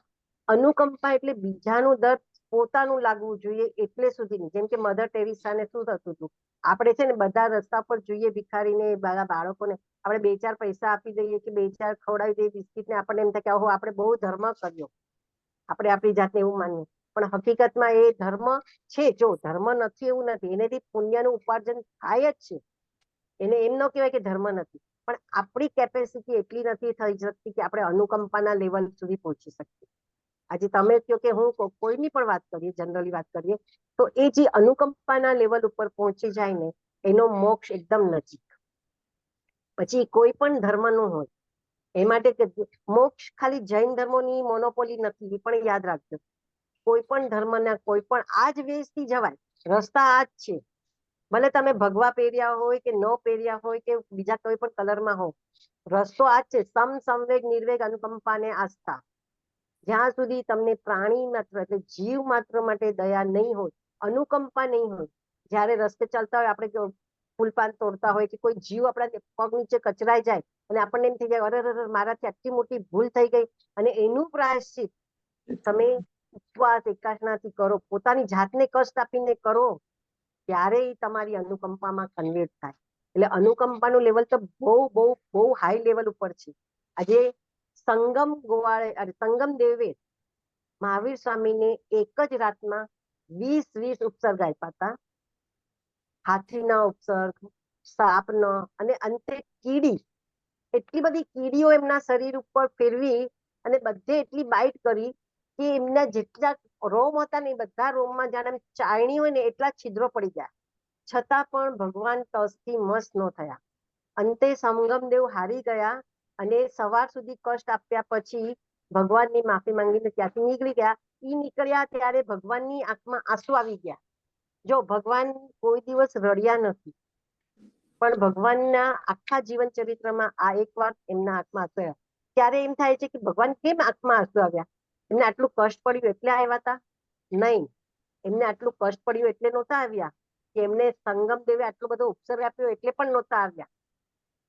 અનુકંપા એટલે બીજાનું દર્દ પોતાનું લાગવું જોઈએ એટલે સુધીની. જેમ કે મધર ટેરેસાને શું થતું હતું, આપણે છે ને બધા રસ્તા પર જોઈએ ભિખારીને, બધા બાળકોને આપણે 2-4 પૈસા આપી દઈએ કે 2-4 ખવડાવી દઈએ બિસ્કિટ ને, આપણને એમ થાય કે ઓહો આપણે બહુ ધર્મ કર્યો, આપણે આપણી જાતને એવું માનીએ. પણ હકીકતમાં એ ધર્મ છે. જો ધર્મ નથી એવું નથી, એનેથી પુણ્યનું ઉપાર્જન થાય જ છે, એને એમ ન કહેવાય કે ધર્મ નથી, પણ આપણી કેપેસિટી એટલી નથી થઈ શકતી કે આપણે અનુકંપાના લેવલ સુધી પહોંચી શકીએ. આજે તમે કહો કે હું કોઈની પણ વાત કરીએ, જનરલી વાત કરીએ, તો એ જે અનુકંપાના લેવલ ઉપર પહોંચી જાય ને એનો મોક્ષ એકદમ નજીક. પછી કોઈ પણ ધર્મનું હોય એ માટે મોક્ષ ખાલી જૈન ધર્મોની મોનોપોલી નથી, એ પણ યાદ રાખજો. કોઈ પણ ધર્મના કોઈ પણ આ જ વેશથી જવાય, રસ્તા આ જ છે. ભલે તમે ભગવા પહેર્યા હોય કે ન પહેર્યા હોય કે બીજા કોઈ પણ કલરમાં હો, રસ્તો આ જ છે. સમવેગ, નિર્વેગ, અનુકંપા ને આસ્થા. જ્યાં સુધી તમને પ્રાણી માત્ર એટલે જીવ માત્ર માટે દયા નહીં હોય, અનુકંપા નહીં હોય, જ્યારે રસ્તે ચાલતા હોય આપણે ફૂલપાન તોડતા હોય કે કોઈ જીવ આપણા પગ નીચે કચરાઈ જાય અને આપણને એમ થઈ જાય અરે મારાથી આટલી મોટી ભૂલ થઈ ગઈ, અને એનું પ્રાયશ્ચિત તમે ઉપવાસ એકાદનાથી કરો, પોતાની જાતને કષ્ટ આપીને કરો, ત્યારે તમારી અનુકંપામાં કન્વર્ટ થાય. એટલે અનુકંપાનું લેવલ તો બહુ બહુ બહુ હાઈ લેવલ ઉપર છે. આજે સંગમ દેવે મહાવીર સ્વામીને એક જ રાતમાં 20 ઉપસર્ગ આપ્યા હતા. હાથીના ઉપસર્ગ, સાપનો, અને અંતે કીડી, એટલી બધી કીડીઓ એમના શરીર ઉપર ફેરવી અને બધે એટલી બાઇટ કરી કે એમના જેટલા રોમ હતા ને એ બધા રોમમાં જાણે ચાયણી હોય ને એટલા છિદ્રો પડી ગયા, છતાં પણ ભગવાન તસથી મસ ન થયા. અંતે સમગમદેવ હારી ગયા અને સવાર સુધી કષ્ટ આપ્યા પછી ભગવાનની માફી માંગીને ત્યાંથી નીકળી ગયા. ઈ નીકળ્યા ત્યારે ભગવાનની આંખમાં આંસુ આવી ગયા. જો ભગવાન કોઈ દિવસ રડ્યા નથી, પણ ભગવાનના આખા જીવન ચરિત્રમાં આ એક વાર એમના આંખમાં આંસુ આવ્યા. ત્યારે એમ થાય છે કે ભગવાન કેમ આંખમાં આંસુ આવ્યા? એમને આટલું કષ્ટ પડ્યું એટલે આવ્યા હતા? નહીં, એમને આટલું કષ્ટ પડ્યું એટલે નહોતા આવ્યા કે એમને સંગમ દેવે આટલો બધો ઉપસર્ગ આપ્યો એટલે પણ નહોતા આવ્યા.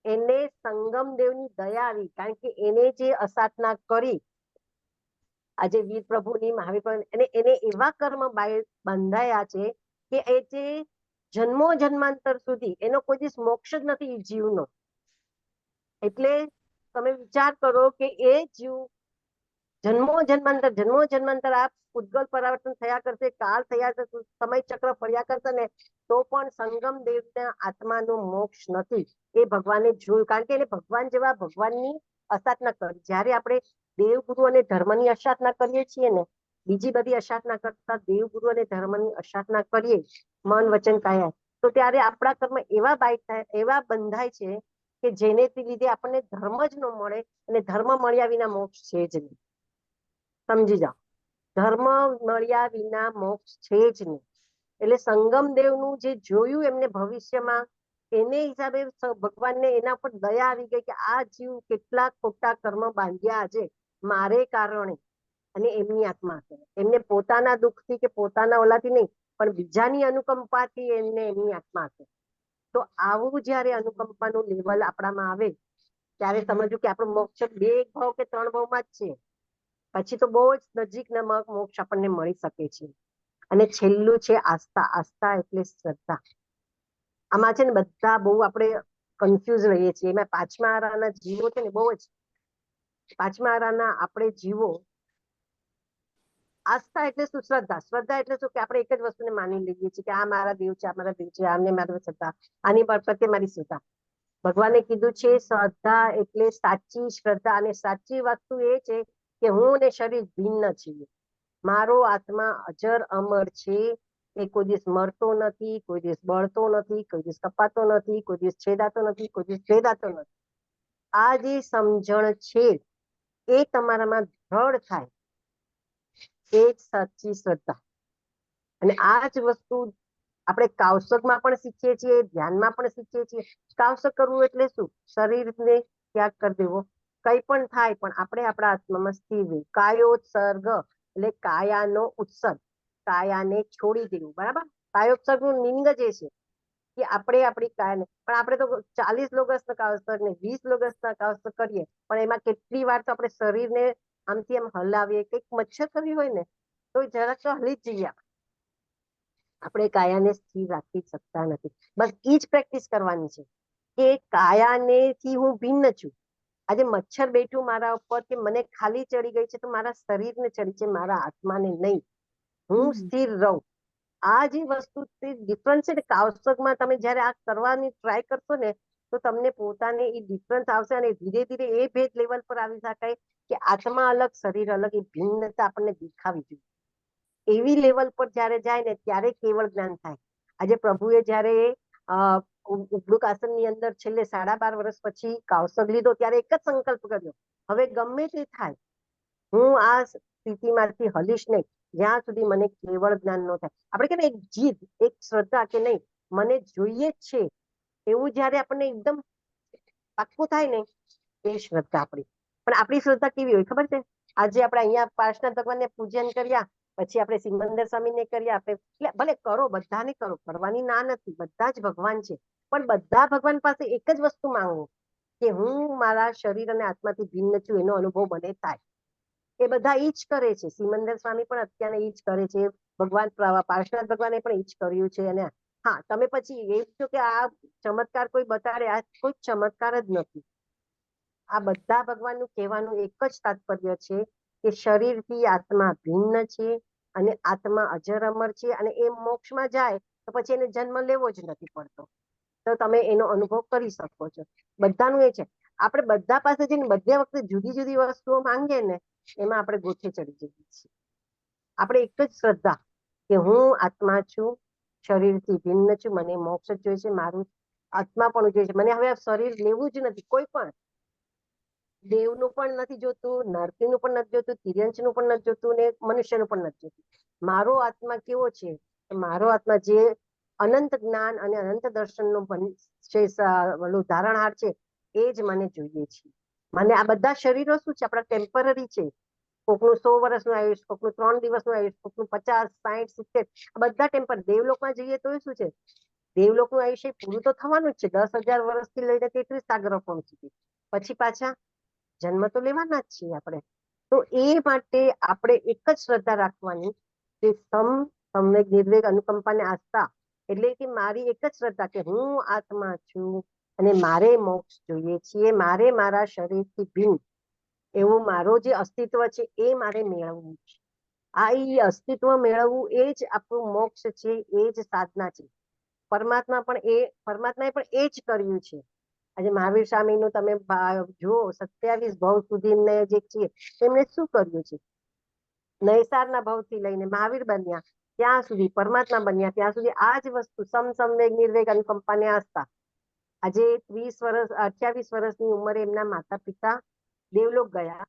એને સંગમ દેવની દયા આવી, કારણ કે એને જે અસાધના કરી, આજે વીર પ્રભુની, મહાવીર પ્રભુ, એને એવા કર્મ બંધાયા છે કે એ જે જન્મો જન્માંતર સુધી એનો કોઈ દિવસ મોક્ષ જ નથી જીવનો. એટલે તમે વિચાર કરો કે એ જીવ જન્મો જન્માંતર આ ઉદ્ગલ પરાવર્તન થયા કરશે, કાળ થયા કરશે, સમય ચક્ર ફર્યા કરશે ને તો પણ સંગમ દેવના આત્માનો મોક્ષ નથી. એ ભગવાને જોયું, કારણ કે એને ભગવાન જેવા ભગવાનની અસાધના કરી. જ્યારે આપણે દેવગુરુ અને ધર્મની અસાધના કરીએ છીએ ને, બીજી બધી અસાધના કરતા દેવગુરુ અને ધર્મની અસાધના કરીએ મન વચન કાયા, તો ત્યારે આપણા કર્મ એવા બાઇટ થાય, એવા બંધાય છે કે જેને લીધે આપણને ધર્મ જ ન મળે, અને ધર્મ મળ્યા વિના મોક્ષ છે જ નહીં. સમજી જાઓ, ધર્મ મળ્યા વિના મોક્ષ છે જ નહીં. એટલે સંગમ દેવનું જે જોયું એમને ભવિષ્યમાં, એને હિસાબે ભગવાનને એના પર દયા આવી ગઈ કે આ જીવ કેટલા ખોટા કર્મ બાંધ્યા આજે મારે કારણે, અને એમની આત્મા હશે. એમને પોતાના દુઃખથી કે પોતાના ઓલાથી નહીં, પણ બીજાની અનુકંપાથી એમને એમની આત્મા હશે. તો આવું જયારે અનુકંપાનું લેવલ આપણામાં આવે ત્યારે સમજવું કે આપણો મોક્ષ 2 ભાવ કે 3 ભાવમાં જ છે. પછી તો બહુ જ નજીકના મોક્ષ આપણને મળી શકે છે. અને છેલ્લું છે આસ્થા. આસ્થા એટલે શ્રદ્ધા. આમાં છે ને બધા બહુ આપણે કન્ફ્યુઝ રહીએ છીએ. એમાં પાંચમા આરાના જીવો છે ને, બહુ જ પાંચમા આરાના આપણે જીવો, આસ્થા એટલે શું? શ્રદ્ધા. શ્રદ્ધા એટલે શું? કે આપણે એક જ વસ્તુને માની લઈએ છીએ કે આ મારા દેવ છે, આ મારા દેવ છે, આમને મારી શ્રદ્ધા, આની પ્રત્યે મારી શ્રદ્ધા. ભગવાને કીધું છે શ્રદ્ધા એટલે સાચી શ્રદ્ધા. અને સાચી વસ્તુ એ છે કે હું ને શરીર ભિન્ન છીએ. મારો આત્મા અજર અમર છે. એ કોઈ દિવસ મરતો નથી, કોઈ દિવસ બળતો નથી, કોઈ દિવસ કપાતો નથી, કોઈ દિવસ છેદાતો નથી, કોઈ દિવસ ભેદાતો નથી. આ જે સમજણ છે એ તમારામાં દ્રઢ થાય, એ જ સાચી શ્રદ્ધા. અને આ જ વસ્તુ આપણે કાવસકમાં પણ શીખીએ છીએ, ધ્યાનમાં પણ શીખીએ છીએ. કાવસક કરવું એટલે શું? શરીરને ત્યાગ કરી દેવો. કઈ પણ થાય પણ આપણે આપણા આત્મામાં સ્થિર રહેવું. કાયોત્સર્ગ એટલે કાયાનો ઉત્સર્ગ, કાયાને છોડી દેવું. બરાબર? કાયોત્સર્ગનું લિંગ જ એ છે કે આપણે આપણી કાયાને, પણ આપણે તો 40 લોગસના કાવસક ને 20 લોગસના કાવસક કરીએ, પણ એમાં કેટલી વાર તો આપણે શરીરને આમથી આમ હલાવીએ. કંઈક મચ્છર કરવી હોય ને તો જરાક તો હલી જ જઈએ. આપણે કાયાને સ્થિર રાખી શકતા નથી. બસ એ જ પ્રેક્ટિસ કરવાની છે કે કાયાને થી હું ભિન્ન છું. આજે મચ્છર બેઠું મારા ઉપર કે મને ખાલી ચડી ગઈ છે, તો મારા શરીરને ચડી છે, મારા આત્માને નહીં. હું સ્થિર રહું. આ જે વસ્તુ ડિફરન્સ છે ને, કાવસકમાં તમે જયારે આ કરવાની ટ્રાય કરશો ને તો તમને પોતાને એ ડિફરન્સ આવશે. અને ધીરે ધીરે એ ભેદ લેવલ પર આવી શકાય કે આત્મા અલગ, શરીર અલગ. એ ભિન્નતા આપણને દેખાવી જોઈએ. એવી લેવલ પર જયારે જાય ને ત્યારે કેવળ જ્ઞાન થાય. આજે પ્રભુએ જયારે ઉગ્રુક આસનની અંદર છેલ્લે 12.5 વર્ષ પછી કાવસક લીધો, ત્યારે એક જ સંકલ્પ કર્યો, હવે ગમે તે થાય હું આ સ્થિતિમાંથી હલીશ નહીં જ્યાં સુધી મને કેવળ જ્ઞાન ન થાય. આપણે કે એક જીદ, એક શ્રદ્ધા કે નહીં મને જોઈએ જ છે, એવું જયારે આપણને એકદમ પાક્કું થાય ને, એ શ્રદ્ધા આપણી. પણ આપણી શ્રદ્ધા કેવી હોય ખબર છે? આજે આપણે અહીંયા પાર્શનાથ ભગવાનને પૂજન કર્યા, પછી આપણે સિમંદર સ્વામીને કર્યા, આપણે ભલે કરો, બધાને કરો, કરવાની ના નથી, બધા જ ભગવાન છે. પણ બધા ભગવાન પાસે એક જ વસ્તુ માંગો કે હું મારા શરીર અને આત્માથી ભિન્ન છું, એનો અનુભવ મને થાય. એ બધા ઈ જ કરે છે. સિમંદર સ્વામી પણ અત્યારે ઈ જ કરે છે. ભગવાન પાર્શનાથ ભગવાને પણ ઈ જ કર્યું છે. અને હા, તમે પછી એ છો કે આ ચમત્કાર કોઈ બતાડે, આ કોઈ ચમત્કાર જ નથી. આ બધા ભગવાનનું કહેવાનું એક જ તાત્પર્ય છે કે શરીરથી આત્મા ભિન્ન છે અને આત્મા અજર અમર છે. અને એ મોક્ષમાં જાય તો પછી એને જન્મ લેવો જ નથી પડતો. તો તમે એનો અનુભવ કરી શકો છો. બધાનું એ છે, આપણે બધા પાસે જઈને બધે વખતે જુદી જુદી વસ્તુઓ માંગીએ ને, એમાં આપણે ગોથે ચડી જઈએ છીએ. આપણે એક જ શ્રદ્ધા કે હું આત્મા છું, શરીરથી ભિન્ન છું, મને મોક્ષ જ જોઈએ છે, મારું આત્મા પણ જોઈએ છે, મને હવે આ શરીર લેવું જ નથી. કોઈ પણ દેવનું પણ નથી જોતું, નરસિંહનું પણ નથી જોતું, તિર્યંશનું પણ નથી જોતું, ને મનુષ્યનું પણ નથી જોતું. મારો આત્મા કેવો છે? મારો આત્મા જે અનંત જ્ઞાન અને અનંત દર્શનનો ધારણહાર છે, એ જ મને જોઈએ છે. મને આ બધા શરીરો શું છે? આપણા ટેમ્પરરી છે. કોકનું 100 વર્ષનું આયુષ, કોકનું 3 દિવસનું આયુષ, કોકનું 50, 60, 70, આ બધા ટેમ્પર. દેવલોકમાં જઈએ તો શું છે? દેવલોકનું આયુષ્ય પૂરું તો થવાનું જ છે, 10,000 વર્ષથી લઈને 33 સાગરો સુધી. પછી પાછા જન્મ તો લેવાના જ છીએ આપણે. તો એ માટે આપણે એક જ શ્રદ્ધા રાખવાની કે સંવેગ, નિર્વેગ, અનુકંપા ને આસ્થા. એટલે કે મારી એક જ શ્રદ્ધા કે હું આત્મા છું અને મારે મોક્ષ જોઈએ છીએ, મારે મારા શરીરથી ભિન્ન એવું મારો જે અસ્તિત્વ છે એ મારે મેળવવું છે. આ ઈ અસ્તિત્વ મેળવવું એ જ આપણું મોક્ષ છે, એ જ સાધના છે. પરમાત્માએ પણ એ જ કર્યું છે. આજે મહાવીર સ્વામીનું તમે જુઓ, 27 ભવ સુધી જે છે એમણે શું કર્યું છે? નૈસારના ભવથી લઈને મહાવીર બન્યા ત્યાં સુધી, પરમાત્મા બન્યા ત્યાં સુધી આ જ વસ્તુ સમવેગ, નિર્વેગ, અનુકંપા ને આસ્થા. આજે 30 વર્ષ, 28 વર્ષની ઉંમરે એમના માતા પિતા દેવલોક ગયા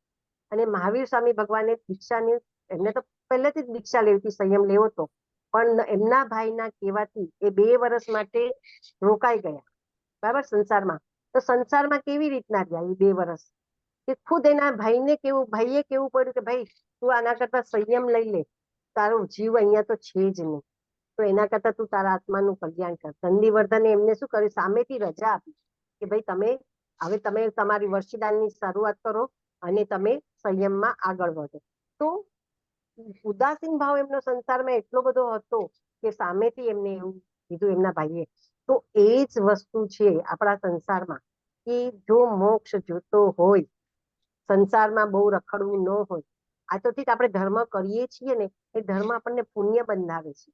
અને મહાવીર સ્વામી ભગવાને દીક્ષાની, એમને તો પહેલેથી જ દીક્ષા લેવી, સંયમ લેવો હતો, પણ એમના ભાઈના કહેવાથી એ 2 વર્ષ માટે રોકાઈ ગયા, બરાબર, સંસારમાં. તો સંસારમાં કેવી રીતના ગયા એ 2 વર્ષ? કે ખુદ એના ભાઈએ કેવું પડ્યું કે ભાઈ તું આના કરતા સંયમ લઈ લે, તારો જીવ અહીંયા તો છે જ નહીં, તો એના કરતા તું તારા આત્માનું કલ્યાણ કર. ચંદીવર્ધને એમને શું કર્યું? સામેથી રજા આપી કે ભાઈ તમે તમારી વર્ષીદાનની શરૂઆત કરો અને તમે સંયમમાં આગળ વધો. તો ઉદાસીન ભાવ એમનો સંસારમાં એટલો બધો હતો કે સામેથી એમને એવું કીધું એમના ભાઈએ. તો એ જ વસ્તુ છે આપણા સંસારમાં કે જો મોક્ષ જોતો હોય, સંસારમાં બહુ રખડવું ન હોય. આ તો ઠીક આપણે ધર્મ કરીએ છીએ ને, એ ધર્મ આપણને પુણ્ય બંધાવે છે,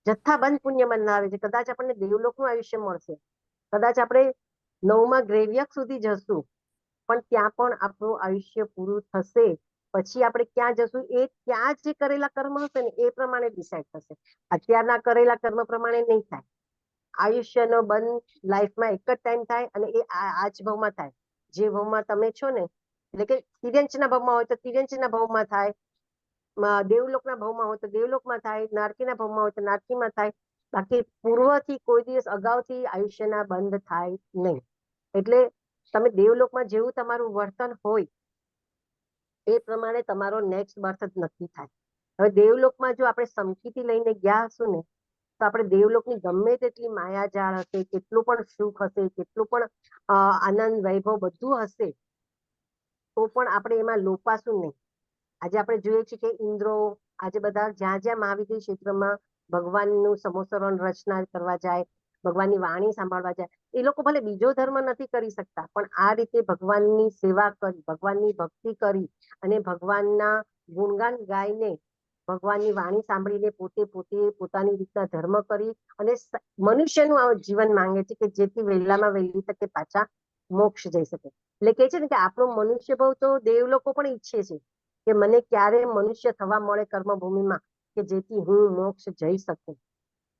જથ્થાબંધ પુણ્ય બંધાવે છે. કદાચ આપણને દેવલોકનું આયુષ્ય મળશે, કદાચ આપણે 9મા ગ્રેવ્યક સુધી જશું, પણ ત્યાં પણ આપણું આયુષ્ય પૂરું થશે. પછી આપણે ક્યાં જશું? એ ત્યાં જે કરેલા કર્મ હશે ને એ પ્રમાણે ડિસાઈડ થશે. અત્યારના કરેલા કર્મ પ્રમાણે નહીં થાય. આયુષ્યનો બંધ લાઈફમાં એક જ ટાઈમ થાય અને એ આ જ ભાવમાં થાય. જે ભાવમાં તમે છો ને, એટલે કે તિર્યંશના ભાવમાં હોય તો તિર્યંશના ભાવમાં થાય, દેવલોકના ભાવમાં હોય તો દેવલોકમાં થાય, નારકીના ભાવમાં હોય તો નારકીમાં થાય. બાકી પૂર્વથી કોઈ દિવસ અગાઉથી આયુષ્યના બંધ થાય નહીં. એટલે તમે દેવલોકમાં જેવું તમારું વર્તન હોય એ પ્રમાણે તમારો નેક્સ્ટ બર્થ જ નક્કી થાય. હવે દેવલોકમાં જો આપણે સમકીથી લઈને ગયા હશું ને, તો આપણે દેવલોકની ગમે તેટલી માયાજાળ હશે, કેટલું પણ સુખ હશે, કેટલું પણ આનંદ વૈભવ બધું હશે, તો પણ આપણે એમાં લોપાશું નહીં. આજે આપણે જોઈએ છીએ કે ઇન્દ્રો, આજે બધા જ્યાં જ્યાં મહાવિદ્ય ક્ષેત્રમાં ભગવાનનું સમોસરણ રચના કરવા જાય, ભગવાનની વાણી સાંભળવા જાય, એ લોકો ભલે બીજો ધર્મ નથી કરી શકતા, પણ આ રીતે ભગવાનની સેવા કરી, ભગવાનની ભક્તિ કરી અને ભગવાનના ગુણગાન ગાઈને, ભગવાનની વાણી સાંભળીને પોતે પોતાની રીતના ધર્મ કરી અને મનુષ્યનું આ જીવન માંગે છે કે જેથી વહેલામાં વહેલી તકે પાછા મોક્ષ જઈ શકે. એટલે કે છે ને કે આપણો મનુષ્ય ભાવ તો દેવલોકો પણ ઈચ્છે છે કે મને ક્યારે મનુષ્ય થવા મળે કર્મભૂમિમાં કે જેથી હું મોક્ષ જઈ શકું.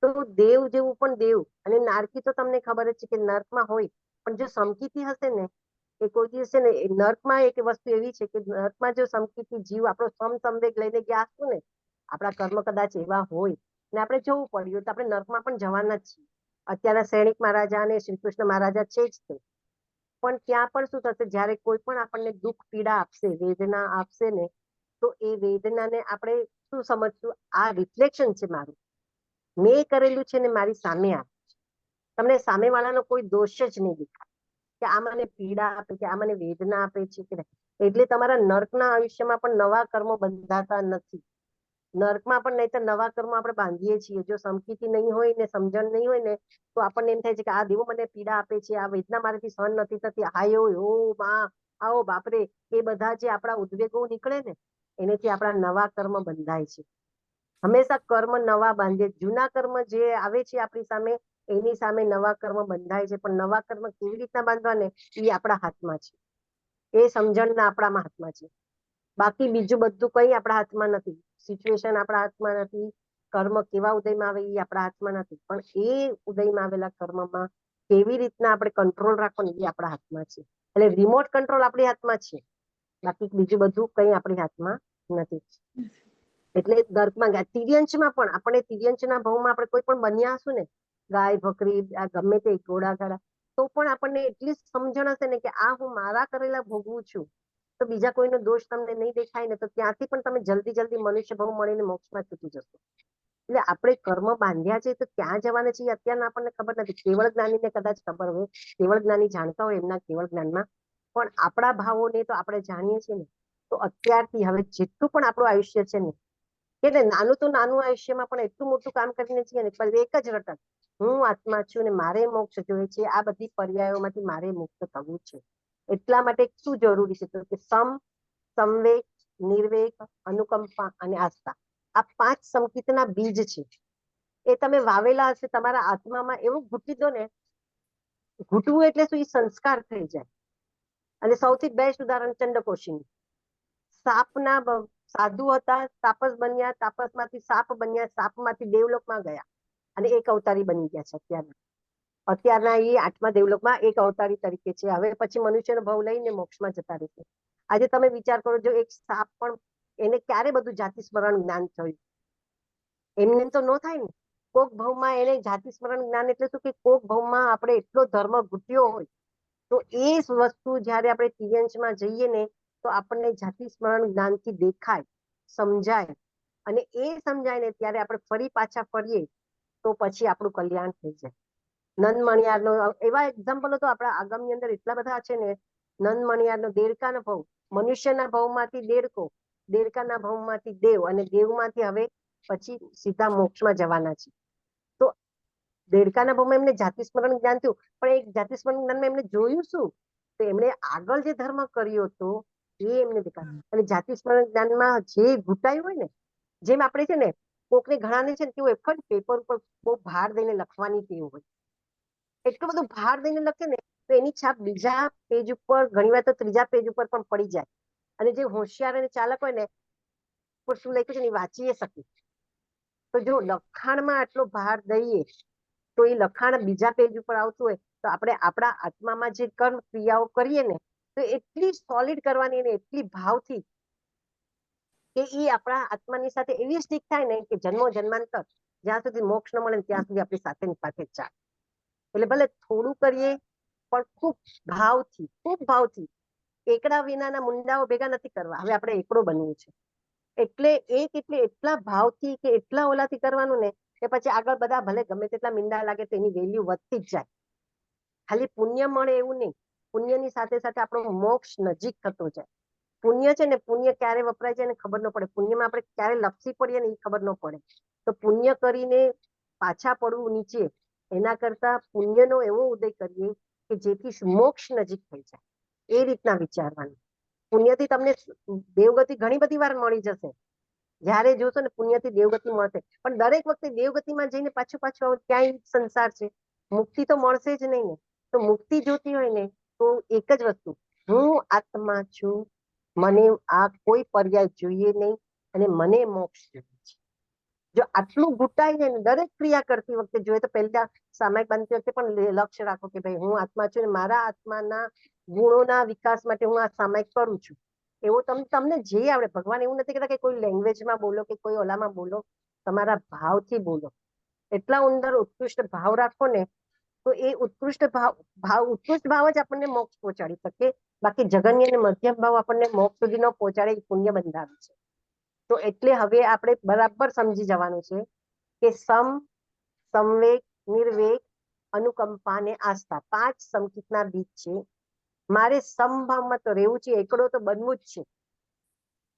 તો દેવ જેવું પણ દેવ. અને નારકી તો તમને ખબર જ છે કે નર્કમાં હોય, પણ જો સમકીથી હશે ને એ કોઈ દિવસ છે ને, નર્કમાં એક વસ્તુ એવી છે કે નર્કમાં જો સમકીથી જીવ આપણો સમવેગ લઈને ગયા હશું ને, આપણા કર્મ કદાચ એવા હોય ને આપણે જવું પડ્યું તો આપણે નર્કમાં પણ જવાના જ છીએ. અત્યારના સૈનિક મહારાજા અને શ્રી કૃષ્ણ મહારાજા છે જ તે. પણ ત્યાં પણ શું થશે? જયારે કોઈ પણ આપણને દુઃખ પીડા આપશે, વેદના આપશે ને, તો એ વેદનાને આપણે શું સમજશું? આ રિફ્લેક્શન છે મારું, મેં કરેલું છે ને મારી સામે આવે છે. તમને સામે વાળાનો કોઈ દોષ જ નહીં દેખાય કે આ મને પીડા આપે, કે આ મને વેદના આપે છે કે નહીં. એટલે તમારા નર્કના આયુષ્યમાં પણ નવા કર્મો બંધાતા નથી. નર્કમાં પણ નહીં તો નવા કર્મો આપણે બાંધીએ છીએ. જો સમકીથી નહીં હોય ને, સમજણ નહીં હોય ને, તો આપણને એમ થાય છે કે આ દેવો મને પીડા આપે છે, આ વેદના મારાથી સહન નથી થતી, હાયો ઓ માં, આવો બાપરે, એ બધા જે આપણા ઉદ્વેગો નીકળે ને, એનેથી આપણા નવા કર્મ બંધાય છે. હંમેશા કર્મ નવા બાંધે. જૂના કર્મ જે આવે છે આપણી સામે, એની સામે નવા કર્મ બંધાય છે. પણ નવા કર્મ કેવી રીતના બાંધવા ને એ આપણા હાથમાં છે. એ સમજણના આપણા હાથમાં છે. બાકી બીજું બધું કઈ આપણા હાથમાં નથી. સિચ્યુએશન આપણા હાથમાં નથી. કર્મ કેવા ઉદયમાં આવે એ આપણા હાથમાં નથી. પણ એ ઉદયમાં આવેલા કર્મમાં કેવી રીતના આપણે કંટ્રોલ રાખવાનો એ આપણા હાથમાં છે. એટલે રિમોટ કંટ્રોલ આપણી હાથમાં છે. બાકી બીજું બધું કઈ આપણી હાથમાં નથી. એટલે દર્પમાં તિર્યંશમાં પણ આપણે તિર્યંશના ભાવમાં આપણે કોઈ પણ બન્યા હશું ને, ગાય બકરી ગમે તે ઘોડા ગાડા, તો પણ આપણને એટલી સમજણ હશે ને કે આ હું મારા કરેલા ભોગવું છું. તો બીજા કોઈનો દોષ તમને નહીં દેખાય ને, તો ત્યાંથી પણ તમે જલ્દી મનુષ્ય ભાવ મળીને મોક્ષમાં છૂટી જશો. એટલે આપણે કર્મ બાંધ્યા છે તો ક્યાં જવાના છે અત્યારના આપણને ખબર નથી. કેવળ જ્ઞાનીને કદાચ ખબર હોય, કેવળ જ્ઞાની જાણતા હોય એમના કેવળ જ્ઞાનમાં. પણ આપણા ભાવોને તો આપણે જાણીએ છીએ ને, તો અત્યારથી હવે જેટલું પણ આપણું આયુષ્ય છે ને, એટલે નાનું તો નાનું આયુષ્યમાં પણ એટલું મોટું કામ કરીને છીએ ને, પણ એક જ રટક, હું આત્મા છું ને મારે મોક્ષ જોઈએ છે. આ બધી પર્યાયોમાંથી મારે મુક્ત થવું છે. એટલા માટે શું જરૂરી છે? તો કે સંવેગ, નિર્વેગ, અનુકંપા અને આસ્થા. આ 5 સંકિતના બીજ છે. એ તમે વાવેલા હશે તમારા આત્મામાં, એવું ઘૂંટી દો ને. ઘૂંટવું એટલે શું? એ સંસ્કાર થઈ જાય. અને સૌથી બેસ્ટ ઉદાહરણ ચંડકોશીનું. સાપના સાધુ હતા, તાપસ બન્યા, તાપસમાંથી સાપ બન્યા, સાપમાંથી દેવલોકમાં ગયા અને એક અવતારી બની ગયા છે. અત્યારના એ 8મા દેવલોકમાં એક અવતારી તરીકે છે. હવે પછી મનુષ્યનો ભાવ લઈને મોક્ષમાં જતા રહેશે. આજે તમે વિચાર કરો, જો એક સાપ પણ, એને ક્યારે બધું જાતિ સ્મરણ જ્ઞાન થયું? એમને તો ન થાય ને. કોક ભાવમાં એને જાતિ સ્મરણ જ્ઞાન એટલે શું કે કોક ભાવમાં આપણે એટલો ધર્મ ઘૂટ્યો હોય, તો એ વસ્તુ જયારે આપણે તિર્યંશમાં જઈએ ને, તો આપણને જાતિ સ્મરણ જ્ઞાનથી દેખાય, સમજાય. અને એ સમજાય ને ત્યારે આપણે ફરી પાછા ફરીએ તો પછી આપણું કલ્યાણ થઈ જાય. નંદ મણિયારનો એવા એક્ઝામ્પલો તો આપણા આગમની અંદર એટલા બધા છે ને. નંદ મણિયારનો દેડકાનો ભાવ, મનુષ્યના ભાવમાંથી દેડકો, દેડકાના ભાવમાંથી દેવ, અને દેવમાંથી હવે પછી સીધા મોક્ષમાં જવાના છે. તો દેડકાના ભાવમાં એમને જાતિ સ્મરણ જ્ઞાન થયું, પણ એક જાતિ સ્મરણ જ્ઞાનમાં એમને જોયું શું? તો એમણે આગળ જે ધર્મ કર્યો હતો એ એમને દેખાય. અને જાતિ સ્મરણ જ્ઞાનમાં જે ઘૂંટાયું હોય ને, જેમ આપણે છે ને, કોકને ઘણાને છે ને કેવું એક પેપર ઉપર બહુ ભાર દઈને લખવાની ટેવ હોય. એટલું બધું ભાર દઈને લખે ને, તો એની છાપ બીજા પેજ ઉપર, ઘણીવાર તો ત્રીજા પેજ ઉપર પણ પડી જાય. અને જે હોશિયાર અને ચાલક હોય ને, શું લખ્યું છે ને એ વાંચી શકે. તો જો લખાણમાં આટલો ભાર દઈએ તો એ લખાણ બીજા પેજ ઉપર આવતું હોય, તો આપણે આપણા આત્મામાં જે કર્મ ક્રિયાઓ કરીએ ને, તો એટલી સોલિડ કરવાની ને એટલી ભાવથી કે એ આપણા આત્માની સાથે એવી સ્ટીક થાય ને કે જન્મો જન્માંતર જ્યાં સુધી મોક્ષ ન મળે ત્યાં સુધી આપણી સાથે ની સાથે ચાલે. એટલે ભલે થોડું કરીએ પણ ખૂબ ભાવથી. એકડા વિનાના મુંડાઓ ભેગા નથી કરવા. હવે આપણે એકડો બનવું છે. એટલે એટલા ભાવથી કે એટલા ઓલાથી કરવાનું ને, કે પછી આગળ બધા ભલે ગમે તેટલા મીંડા લાગે તો એની વેલ્યુ વધતી જ જાય. ખાલી પુણ્ય મળે એવું નહીં, પુણ્યની સાથે સાથે આપણો મોક્ષ નજીક થતો જાય. પુણ્ય છે ને, પુણ્ય ક્યારે વપરાય છે એને ખબર ન પડે. પુણ્યમાં આપણે ક્યારે લપસી પડીએ ને એ ખબર ન પડે. તો પુણ્ય કરીને પાછા પડવું નીચે, એના કરતા પુણ્યનો એવો ઉદય કરીએ કે જેથી મોક્ષ નજીક થઈ જાય. એ રીતના વિચારવાનું. પુણ્યથી તમને દેવગતિ ઘણી બધી વાર મળી જશે. જયારે જોશો ને પુણ્યથી દેવગતિ મળશે, પણ દરેક વખતે દેવગતિમાં જઈને પાછું ક્યાંય સંસાર છે, મુક્તિ તો મળશે જ નહીં ને. તો મુક્તિ જોતી હોય ને તો એક જ વસ્તુ, હું આત્મા છું, મને આ કોઈ પર્યાય જોઈએ નહીં, અને મને મોક્ષ જોઈએ છે. જો આટલું ઘૂંટાઈ જાય ને દરેક ક્રિયા કરતી વખતે, જોઈએ તો પહેલા સામાયિક બનતી વખતે પણ લક્ષ્ય રાખો કે ભાઈ હું આત્મા છું, મારા આત્માના ગુણોના વિકાસ માટે હું આ સામાયિક કરું છું. એવું તમને જે આવડે. ભગવાન એવું નથી કહેતા કે કોઈ લેંગ્વેજમાં બોલો કે કોઈ ઓલામાં બોલો, તમારા ભાવથી બોલો. એટલા ઊંડા ઉત્કૃષ્ટ ભાવ રાખો ને, તો એ ઉત્કૃષ્ટ ભાવ જ આપણને મોક્ષ પહોંચાડી શકે. બાકી જગન્ય અને મધ્યમ ભાવ આપણને મોક્ષ સુધી ન પહોંચાડે, એ પુણ્ય બંધાવે છે. તો એટલે હવે આપણે બરાબર સમજી જવાનું છે કે સંવેગ, નિર્વેગ, અનુકંપા અને આસ્થા 5 સંકિતના બીજ છે. મારે સમભાવમાં તો રહેવું છે, એકડો તો બનવું જ છે.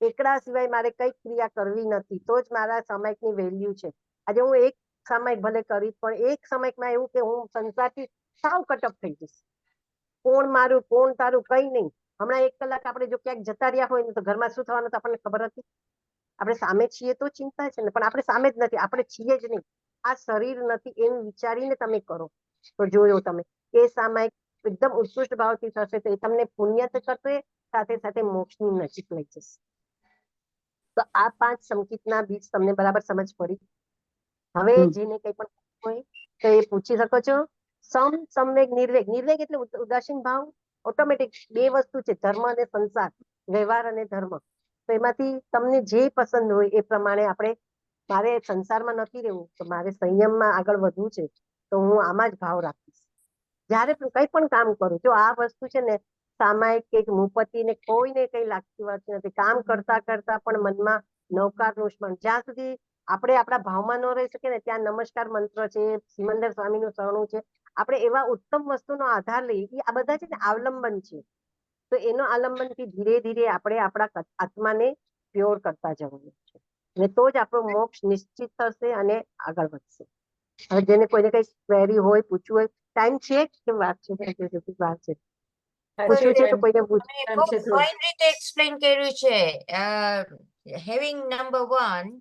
એકડા સિવાય મારે કઈ ક્રિયા કરવી નથી, તો જ મારા સામાયિકની વેલ્યુ છે. આજે હું એક સામાયિક ભલે કરીશ, પણ એક સામાયિકમાં એવું કે હું સંસારથી સાવ કટઅપ થઈ જઈશ. કોણ મારું કોણ તારું કઈ નહીં. હમણાં 1 કલાક આપણે જો ક્યાંક જતા રહ્યા હોય ને, તો ઘરમાં શું થવાનું આપણને ખબર હતી? આપણે સામે છીએ તો ચિંતા છે ને, પણ આપણે સામે જ નથી, આપણે છીએ જ નહીં, આ શરીર નથી એમ વિચારીને તમે કરો તો જોયો તમે એ સામાયિક એકદમ ઉત્કૃષ્ટ ભાવથી થશે તો એ તમને પુણ્ય તો કરશે, સાથે સાથે મોક્ષની નજીક લઈ જશે. તો આ 5 સંકેતના બીજ તમને બરાબર સમજ પડી. હવે જેને કંઈ પણ હોય તો એ પૂછી શકો છો. સંવેગ નિર્વેગ. નિર્વેગ એટલે ઉદાસીન ભાવ. ઓટોમેટિક 2 વસ્તુ છે, ધર્મ અને સંસાર, વ્યવહાર અને ધર્મ. તો એમાંથી તમને જે પસંદ હોય એ પ્રમાણે આપણે, મારે સંસારમાં નથી રહેવું તો મારે સંયમમાં આગળ વધવું છે તો હું આમાં જ ભાવ રાખીશ. જયારે કંઈ પણ કામ કરું, જો આ વસ્તુ છે ને સામાયિક કે મુપતિ ને કોઈને કઈ લાગતી વાત નથી. કામ કરતા કરતા પણ મનમાં નવકારનું સ્મરણ, જ્યાં સુધી આપણે આપણા ભાવમાં ન રહી શકીએ ને ત્યાં નમસ્કાર મંત્ર છે, સિમંદર સ્વામીનું શરણું છે, આપણે એવા ઉત્તમ વસ્તુનો આધાર લઈએ. આ બધા છે ને આવલંબન છે. તો એનો આલંબનથી ધીરે ધીરે આપણે આપણા આત્માને પ્યોર કરતા જવાનું છે, અને તો જ આપણો મોક્ષ નિશ્ચિત થશે અને આગળ વધશે. હવે જેને કોઈને કઈ ક્વેરી હોય, પૂછવું હોય, ટાઈમ છે કે વાત છે? વાત છે, પૂછવું છે તો કોઈને પૂછ. તમે બહુ ફાઇન રીતે એક્સપ્લેન કર્યું છે. Having number 1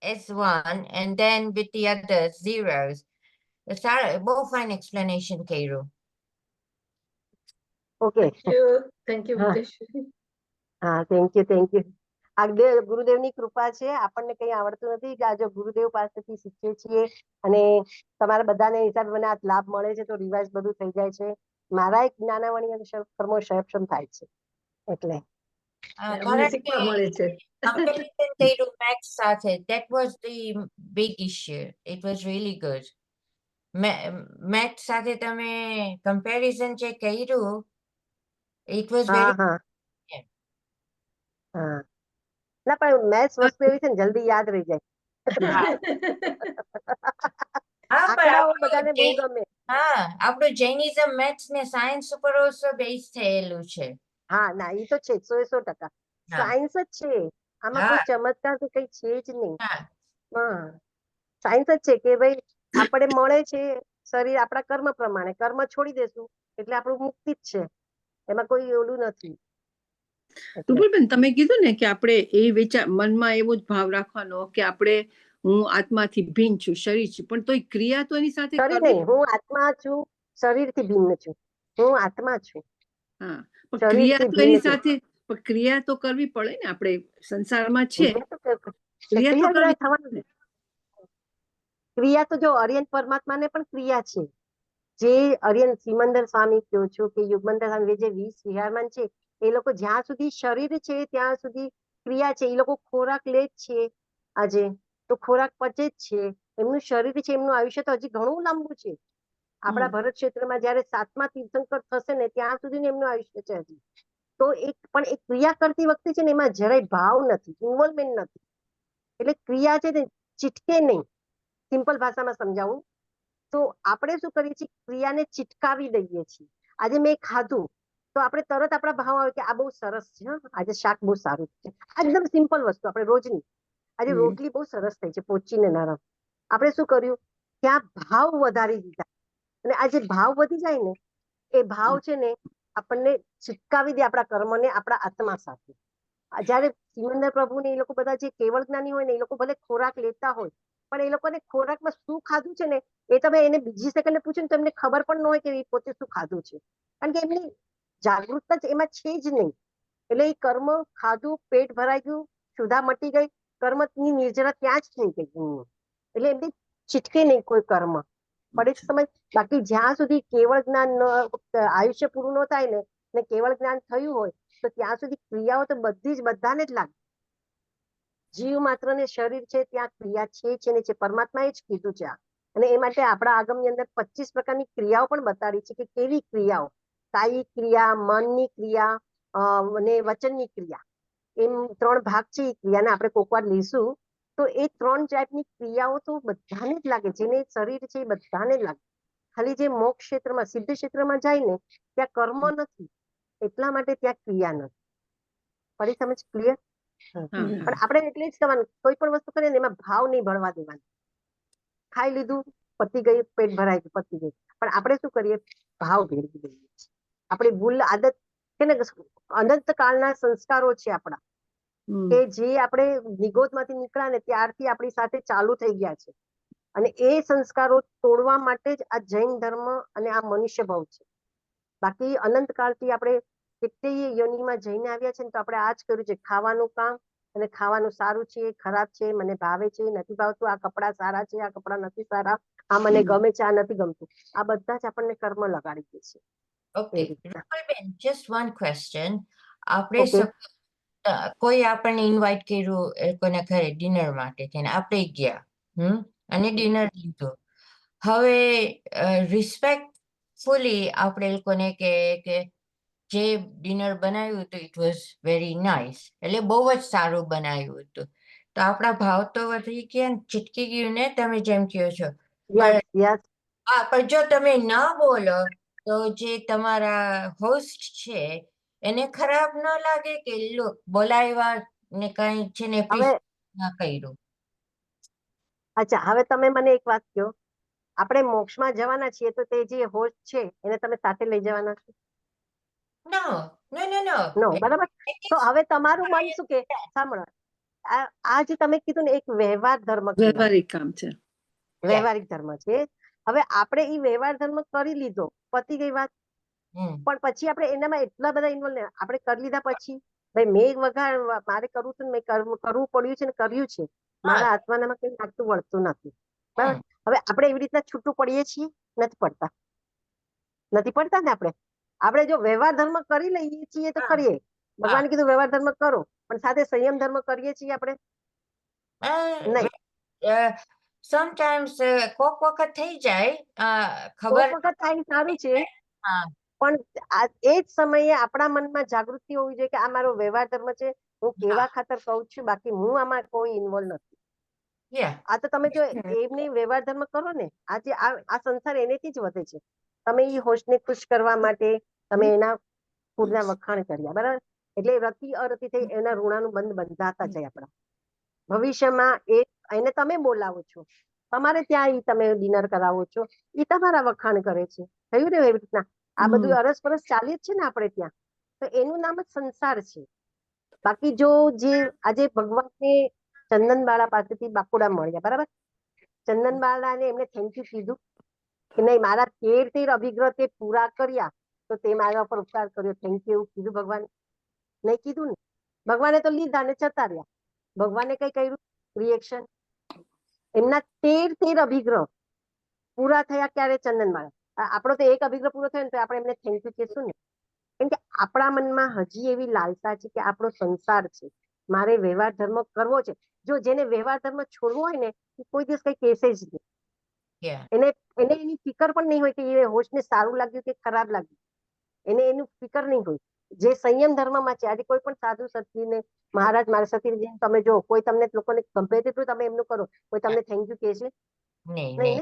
as 1 and then with the others zeros. બહુ ફાઇન એક્સપ્લેનેશન કર્યું. Okay, thank you. હા, થેન્ક યુ. આ ગુરુદેવની કૃપા છે, આપણને કઈ આવડતું નથી કે આ જો ગુરુદેવ પાસેથી શીખીએ છીએ અને તમારા બધાને હિસાબે મને આ લાભ મળે છે તો રિવાઇઝ બધું થઈ જાય છે. મારા એક જ્ઞાનાવણી કર્મો સક્ષમ થાય છે એટલે શીખવા મળે છે. Comparison કર્યું maths સાથે. That was the big issue. It was really good. Maths સાથે તમે comparison જે કર્યું, it was હા very હા હા. ના પણ મેથ્સ વસ્તુ એવી છે ને જલ્દી યાદ રહી જાય. હા, પણ આંકડાઓ બધાને બહુ ગમે. આપણું જૈનિઝમ મેથ્સ ને સાયન્સ ઉપર ઓછો બેઝ થયેલું છે. હા, ના એ તો છે 100% સાયન્સ જ છે, આમાં કોઈ ચમત્કાર તો કઈ છે જ નહીં. હા, સાયન્સ જ છે કે ભાઈ આપણે મળે છે શરીર આપણા કર્મ પ્રમાણે, કર્મ છોડી દેશું એટલે આપણું મુક્તિ જ છે, એમાં કોઈ ઓલું નથી. રૂપલબેન, તમે કીધું ને કે આપણે એ વિચાર મનમાં એવો જ ભાવ રાખવાનો કે આપણે હું આત્માથી ભિન્ન છું, શરીર છું, પણ તો એ ક્રિયા તો એની સાથે શરીર નહીં, હું આત્મા છું, શરીરથી ભિન્ન છું, હું આત્મા છું. હા, પણ ક્રિયા તો એની સાથે ક્રિયા તો કરવી પડે ને, આપણે સંસારમાં છે ક્રિયા તો કરવી થવાની. ક્રિયા તો જો અર્યંત પરમાત્માને પણ ક્રિયા છે. જે અર્યંત સિમંદર સ્વામી કહો છો કે યુગમંદર સ્વામી જે 20 વિહારમાન છે એ લોકો જ્યાં સુધી શરીર છે ત્યાં સુધી ક્રિયા છે. એ લોકો ખોરાક લે જ છે આજે તો ખોરાક પચે જ છે, એમનું શરીર છે, એમનું આયુષ્ય તો હજી ઘણું લાંબુ છે. આપણા ભરત ક્ષેત્રમાં જયારે 7મા તીર્થંકર થશે ને ત્યાં સુધી એમનું આયુષ્ય છે હજી. તો એક પણ એક ક્રિયા કરતી વખતે છે ને એમાં જરાય ભાવ નથી, ઇન્વોલ્વમેન્ટ નથી. એટલે ક્રિયા છે ને ચીટકે નહીં. સિમ્પલ ભાષામાં સમજાવું તો આપણે શું કરીએ છીએ, ક્રિયાને ચિટકાવી દઈએ છીએ. આજે મેં ખાધું તો આપણે તરત આપણા ભાવ આવે કે આ બહુ સરસ છે, આજે શાક બહુ સારું છે. એકદમ સિમ્પલ વસ્તુ આપણે રોજની. આજે રોટલી બહુ સરસ થઈ છે, પોચીને નરમ. આપણે શું કર્યું, ત્યાં ભાવ વધારી દીધા, અને આ જે ભાવ વધી જાય ને એ ભાવ છે ને આપણને ચિટકાવી દે આપણા કર્મને આપણા આત્મા સાથે. જયારે સિમંદર પ્રભુ ને એ લોકો બધા જે કેવળ જ્ઞાની હોય ને એ લોકો ભલે ખોરાક લેતા હોય પણ એ લોકોને ખોરાકમાં શું ખાધું છે ને એ તમે એને બીજી સેકન્ડે પૂછો ને તમને ખબર પણ ન હોય કે એ પોતે શું ખાધું છે, કારણ કે એમની જાગૃતતા જ એમાં છે જ નહીં. એટલે એ કર્મ ખાધું, પેટ ભરાઈ ગયું, સુધા મટી ગઈ, કર્મની નિર્જરા ત્યાં જ થઈ ગઈ. એટલે એમની ચીટકે નહીં કોઈ કર્મ. પડે છે સમજ? બાકી જ્યાં સુધી કેવળ જ્ઞાન આયુષ્ય પૂરું ન થાય ને કેવળ જ્ઞાન થયું હોય તો ત્યાં સુધી ક્રિયાઓ તો બધી જ બધાને જ લાગે. જીવ માત્ર ને શરીર છે ત્યાં ક્રિયા છે ને છે, પરમાત્માએ જ કીધું છે આ. અને એ માટે આપણા આગમની અંદર 25 પ્રકારની ક્રિયાઓ પણ બતાડી છે કે કેવી ક્રિયાઓ, કાયિક ક્રિયા, મનની ક્રિયા અને વચનની ક્રિયા, એમ 3 ભાગ છે. એ ક્રિયાને આપણે કોક વાર લઈશું તો એ 3 ટાઈપની ક્રિયાઓ તો બધાને જ લાગે, જેને શરીર છે એ બધાને જ લાગે. ખાલી જે મોક્ષ ક્ષેત્રમાં, સિદ્ધ ક્ષેત્રમાં જાય ને ત્યાં કર્મ નથી, એટલા માટે ત્યાં ક્રિયા નથી. ફરી સમજ ક્લિયર? પણ આપણે એટલે જ કહેવાનું કોઈ પણ વસ્તુ કરીએ ને એમાં ભાવ નહીં ભળવા દેવાનો. ખાઈ લીધું, પતી ગઈ, પેટ ભરાઈ ગયું, પતી ગઈ. પણ આપણે શું કરીએ, ભાવ ભેળવી દઈએ છીએ. આપણી ભૂલ આદત છે ને, અનંત કાળના સંસ્કારો છે આપણા, કે જે આપણે નિગોદમાંથી નીકળ્યા ને ત્યારથી આપણી સાથે ચાલુ થઈ ગયા છે. અને એ સંસ્કારો તોડવા માટે જ આ જૈન ધર્મ અને આ મનુષ્ય ભાવ છે. બાકી અનંતકાળથી આપણે કેટલીય યોનિમાં જઈને આવ્યા છે ને તો આપણે આ જ કર્યું છે, ખાવાનું કામ અને ખાવાનું સારું છે, ખરાબ છે, મને ભાવે છે, નથી ભાવતું, આ કપડા સારા છે, આ કપડા નથી સારા, આ મને ગમે છે, આ નથી ગમતું, આ બધા જ આપણને કર્મ લગાડી દે છે. ઓકે, એ રીતના. Rupalben, just one question. આપણે Okay. કોઈ આપણને ઇન્વાઇટ કર્યું એ લોકોના ઘરે ડિનર માટે થઈને આપણે ગયા, અને ડિનર લીધું. હવે રિસ્પેક્ટફુલી આપણે એ લોકોને કે જે ડિનર બનાવ્યું હતું ઇટ વોઝ વેરી નાઇસ, એટલે બહુ જ સારું બનાવ્યું હતું, તો આપણા ભાવ તો વધી ગયા ને ચીટકી ગયું ને, તમે જેમ કહો છો. Yes, yes. પણ જો તમે ના બોલો તો જે તમારા હોસ્ટ છે એને ખરાબ ન લાગે કે લુક બોલાવ્યા ને કઈ છે ને હવે ના કર્યું? અચ્છા, હવે તમે મને એક વાત કહો, આપણે મોક્ષમાં જવાના છીએ તો તે જે હોસ્ટ છે એને તમે સાથે લઈ જવાના છો? નો નો નો નો નો, બરાબર. તો હવે તમારું મન શું કે, સાંભળો, આ જે તમે કીધું ને એક વ્યવહાર ધર્મ કહેવાય. વ્યવહારિક કામ છે. વ્યવહારિક ધર્મ છે. હવે આપણે એ વ્યવહાર ધર્મ કરી લીધો, પતી ગઈ વાત. પણ પછી આપણે એનામાં એટલા બધા ઇન્વોલ્વ આપણે કરી લીધા પછી, ભાઈ મેં વગર મારે કરવું છે, મેં કરવું પડ્યું છે ને કર્યું છે, મારા આત્માનામાં કઈ લાગતું વળતું નથી, બરાબર. હવે આપણે એવી રીતના છૂટું પડીએ છીએ? નથી પડતા. નથી પડતા ને આપણે જો વ્યવહાર ધર્મ કરી લઈએ છીએ તો કરીએ. ભગવાને કીધું વ્યવહાર ધર્મ કરો, પણ સાથે સંયમ ધર્મ કરીએ છીએ આપણે? નહીં. સમટાઈમ્સ કોક વખત થઈ જાય, કોઈક ખબર વખત થાય સારું છે, પણ એ જ સમયે આપણા મનમાં જાગૃતિ હોવી જોઈએ કે આ મારો વ્યવહાર ધર્મ છે, હું કેવા ખાતર કહું છું, બાકી હું આમાં કોઈ ઇન્વોલ્વ નથી. આ તો તમે જો એમને વ્યવહાર ધર્મ કરો ને, આજે આ સંસાર એનેથી જ વધે છે. તમે એ હોસ્ટને ખુશ કરવા માટે તમે એના ફૂડના વખાણ કર્યા, બરાબર. એટલે રતિ અરતિ થઈ એના ઋણાનું બંધ બંધાતા જાય આપણા. ભવિષ્યમાં એને તમે બોલાવો છો, તમારે ત્યાં તમે ડિનર કરાવો છો, એ તમારા વખાણ કરે છે. થયું ને એવી રીતના આ બધું અરસપરસ ચાલી જ છે ને આપણે ત્યાં. તો એનું નામ જ સંસાર છે. બાકી જો જે આજે ભગવાનને ચંદનબાળા પાસેથી બાકુડા મળ્યા, બરાબર. ચંદનબાળાને એમને થેન્ક યુ કીધું કે નહીં, મારા 13 અભિગ્રહ તે પૂરા કર્યા તો તે મારા પર ઉપકાર કર્યો, થેન્ક યુ એવું કીધું ભગવાન? નહીં કીધું ને. ભગવાને તો લીધા ને જતા રહ્યા. ભગવાને કઈ કર્યું રિએક્શન? એમના 13 અભિગ્રહ પૂરા થયા ક્યારે? ચંદનબાળા. આપણો તો એક અભિગ્રહ પૂરો થયો ને તો આપણે એમને થેન્ક યુ કહેશું ને. કેમ કે આપણા મનમાં હજી એવી લાલસા છે કે આપણો સંસાર છે, મારે વ્યવહાર ધર્મ કરવો છે. જો જેને વ્યવહાર ધર્મ છોડવો હોય ને કોઈ દિવસ કઈ કહેશે જ નહીં. એને એની ફિકર પણ નહીં હોય કે એ હોસ્ટને સારું લાગ્યું કે ખરાબ લાગ્યું, એને એનું ફિકર નહીં હોય. જે સંયમ ધર્મમાં છે, આજે કોઈ પણ સાધુ સતીને મહારાજ મારા સતીજી તમે જો કોઈ તમને લોકોને કમ્પેરેટિવ તમે એમનું કરો, કોઈ તમને થેન્ક યુ કહે છે? નહીં ને.